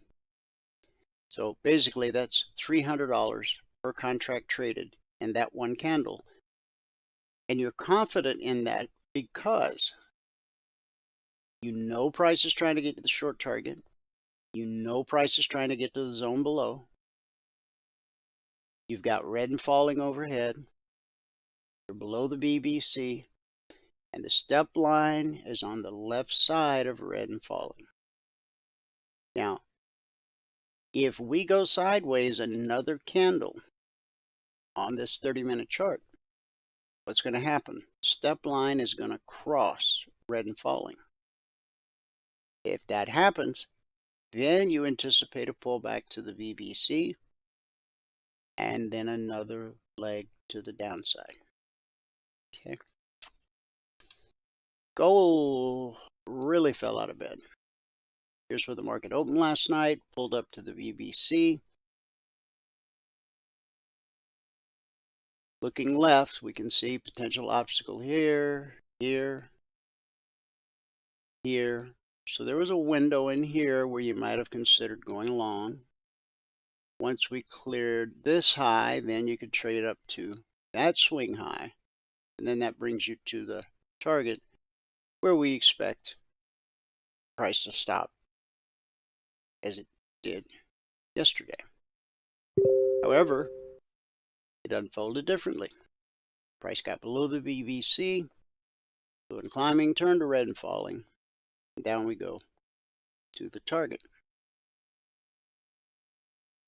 So basically that's $300 per contract traded in that one candle. And you're confident in that because you know price is trying to get to the short target. You know price is trying to get to the zone below. You've got red and falling overhead. You're below the BBC. And the step line is on the left side of red and falling. Now, if we go sideways another candle on this 30-minute chart, what's going to happen? Step line is going to cross red and falling. If that happens, then you anticipate a pullback to the BBC and then another leg to the downside. Okay. Gold really fell out of bed. Here's where the market opened last night, pulled up to the BBC. Looking left, we can see potential obstacle here, here, here. So there was a window in here where you might have considered going long. Once we cleared this high, then you could trade up to that swing high. And then that brings you to the target where we expect price to stop, as it did yesterday. However, it unfolded differently. Price got below the BBC, blue and climbing, turned to red and falling, and down we go to the target.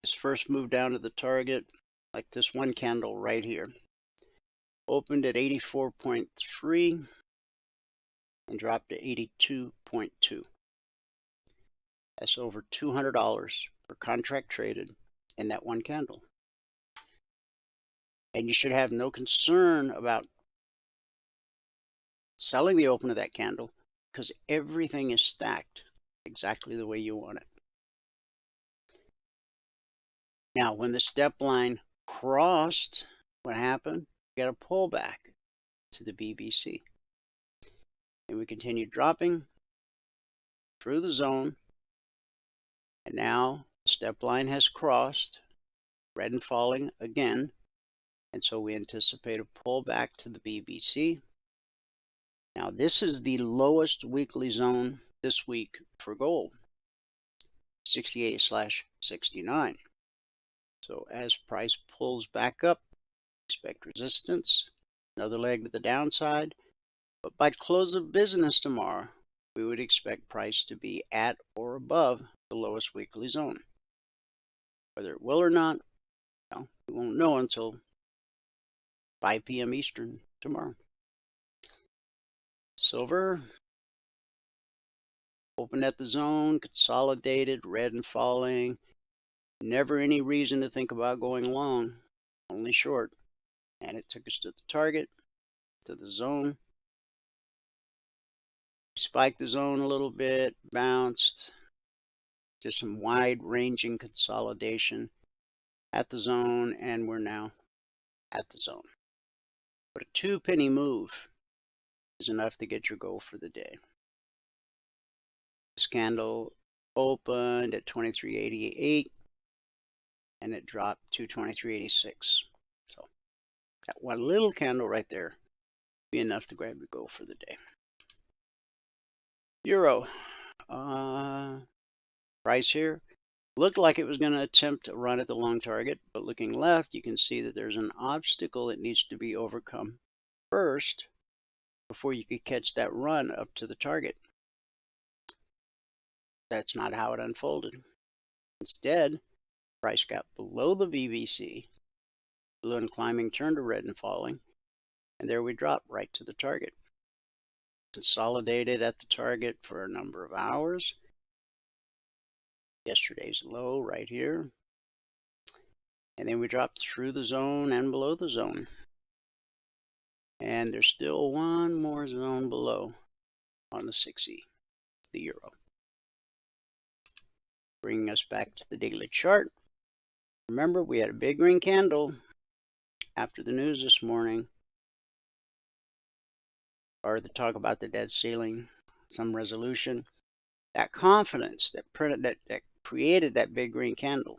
This first move down to the target, like this one candle right here, opened at 84.3 and dropped to 82.2. That's over $200 per contract traded in that one candle. And you should have no concern about selling the open of that candle because everything is stacked exactly the way you want it. Now, when the step line crossed, what happened? We got a pullback to the BBC. And we continued dropping through the zone. And now the step line has crossed, red and falling again. And so we anticipate a pullback to the BBC. Now this is the lowest weekly zone this week for gold, 68/69. So as price pulls back up, expect resistance, another leg to the downside. But by close of business tomorrow, we would expect price to be at or above the lowest weekly zone. Whether it will or not, well, we won't know until 5 p.m. Eastern tomorrow. Silver opened at the zone, consolidated, red and falling. Never any reason to think about going long, only short. And it took us to the target, to the zone. Spiked the zone a little bit, bounced to some wide-ranging consolidation at the zone, and we're now at the zone. But a 2-penny move is enough to get your goal for the day. This candle opened at 23.88 and it dropped to 23.86. So that one little candle right there be enough to grab your goal for the day. Euro price here looked like it was going to attempt to run at the long target, but looking left, you can see that there's an obstacle that needs to be overcome first before you could catch that run up to the target. That's not how it unfolded. Instead, price got below the BBC, Blue and climbing turned to red and falling, and there we dropped right to the target. Consolidated at the target for a number of hours. Yesterday's low right here. And then we dropped through the zone and below the zone. And there's still one more zone below on the 6E, the euro. Bringing us back to the daily chart. Remember, we had a big green candle after the news this morning, or the talk about the debt ceiling, some resolution. That confidence that created that big green candle,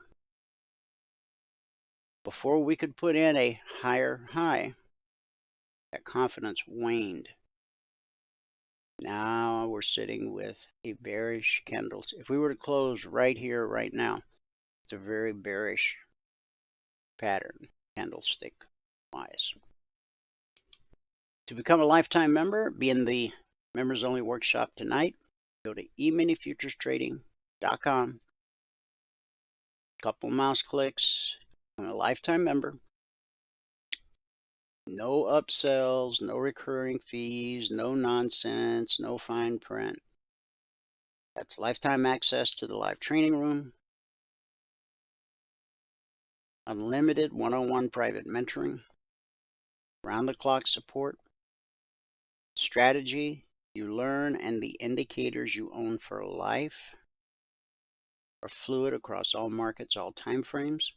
before we could put in a higher high, that confidence waned. Now we're sitting with a bearish candle. If we were to close right here, right now, it's a very bearish pattern, candlestick wise. To become a lifetime member, be in the members only workshop tonight. Go to eminifutures.trading.com. Couple mouse clicks. I'm a lifetime member. No upsells, no recurring fees, no nonsense, no fine print. That's lifetime access to the live training room. Unlimited one-on-one private mentoring. Round-the-clock support. Strategy you learn and the indicators you own for life are fluid across all markets, all time frames.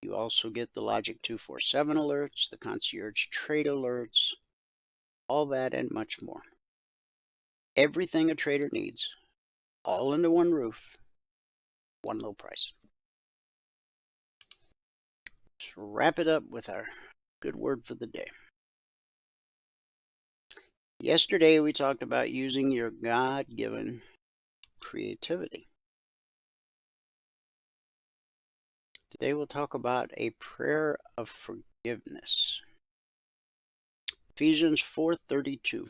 You also get the Logic 247 alerts, the concierge trade alerts, all that and much more. Everything a trader needs, all under one roof, one low price. Let's wrap it up with our good word for the day. Yesterday we talked about using your God-given creativity. Today we'll talk about a prayer of forgiveness. Ephesians 4:32.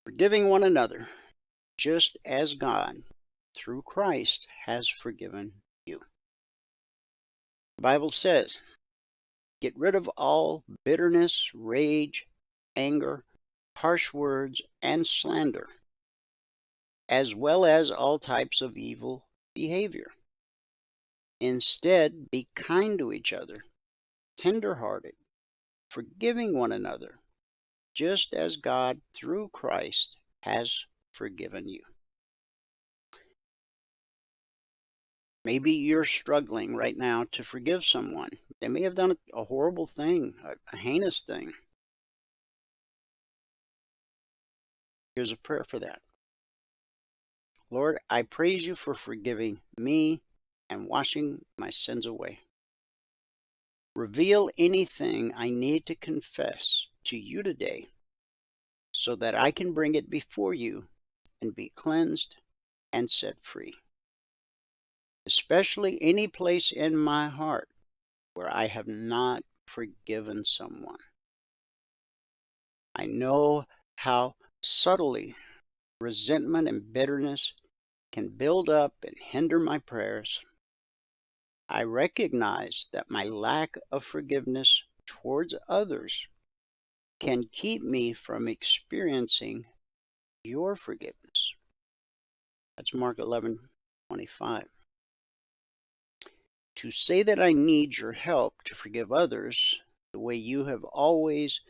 Forgiving one another, just as God, through Christ, has forgiven you. The Bible says, get rid of all bitterness, rage, anger, harsh words, and slander, as well as all types of evil behavior. Instead, be kind to each other, tender-hearted, forgiving one another, just as God, through Christ, has forgiven you. Maybe you're struggling right now to forgive someone. They may have done a horrible thing, a heinous thing. Here's a prayer for that. Lord, I praise you for forgiving me and washing my sins away. Reveal anything I need to confess to you today so that I can bring it before you and be cleansed and set free. Especially any place in my heart where I have not forgiven someone. I know how subtly resentment and bitterness can build up and hinder my prayers. I recognize that my lack of forgiveness towards others can keep me from experiencing your forgiveness. That's Mark 11:25. To say that I need your help to forgive others the way you have always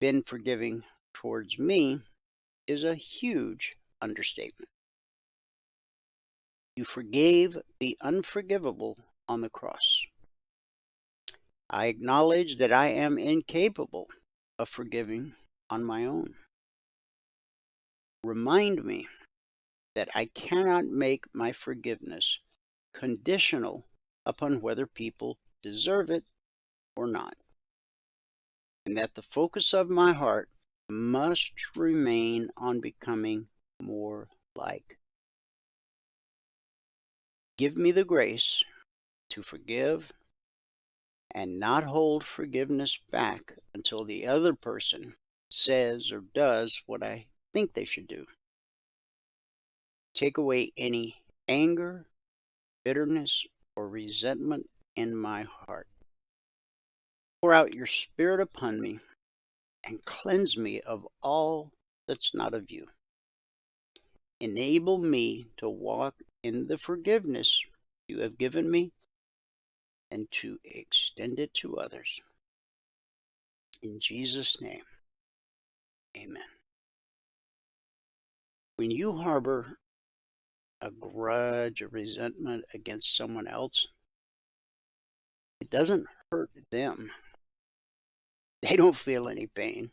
been forgiving towards me is a huge understatement. You forgave the unforgivable on the cross. I acknowledge that I am incapable of forgiving on my own. Remind me that I cannot make my forgiveness conditional upon whether people deserve it or not, and that the focus of my heart must remain on becoming more like. Give me the grace to forgive and not hold forgiveness back until the other person says or does what I think they should do. Take away any anger, bitterness, or resentment in my heart. Pour out your Spirit upon me and cleanse me of all that's not of you. Enable me to walk in the forgiveness you have given me and to extend it to others. In Jesus' name, amen. When you harbor a grudge or resentment against someone else, it doesn't hurt them. They don't feel any pain.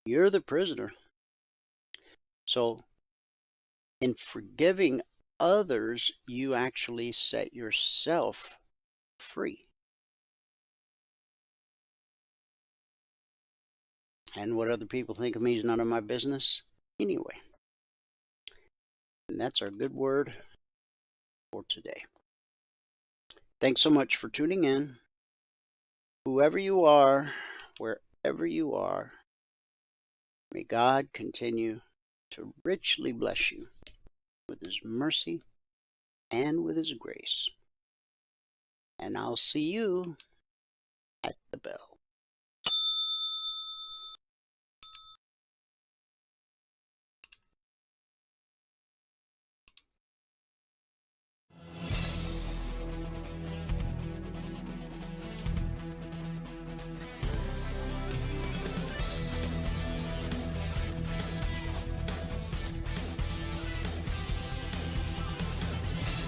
You're the prisoner. So, in forgiving others, you actually set yourself free. And what other people think of me is none of my business anyway. And that's our good word for today. Thanks so much for tuning in. Whoever you are, wherever you are, may God continue to richly bless you with His mercy and with His grace. And I'll see you at the bell.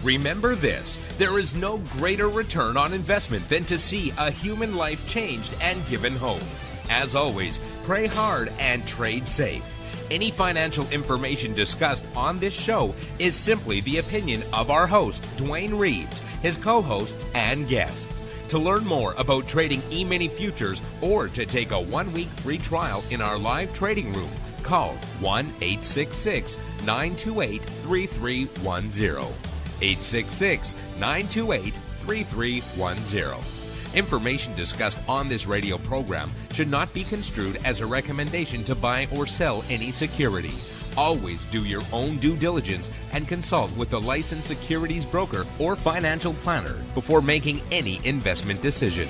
Remember this, there is no greater return on investment than to see a human life changed and given hope. As always, pray hard and trade safe. Any financial information discussed on this show is simply the opinion of our host, Dwayne Reeves, his co-hosts, and guests. To learn more about trading E-mini futures or to take a 1-week free trial in our live trading room, call 1-866-928-3310. 866-928-3310. Information discussed on this radio program should not be construed as a recommendation to buy or sell any security. Always do your own due diligence and consult with a licensed securities broker or financial planner before making any investment decision.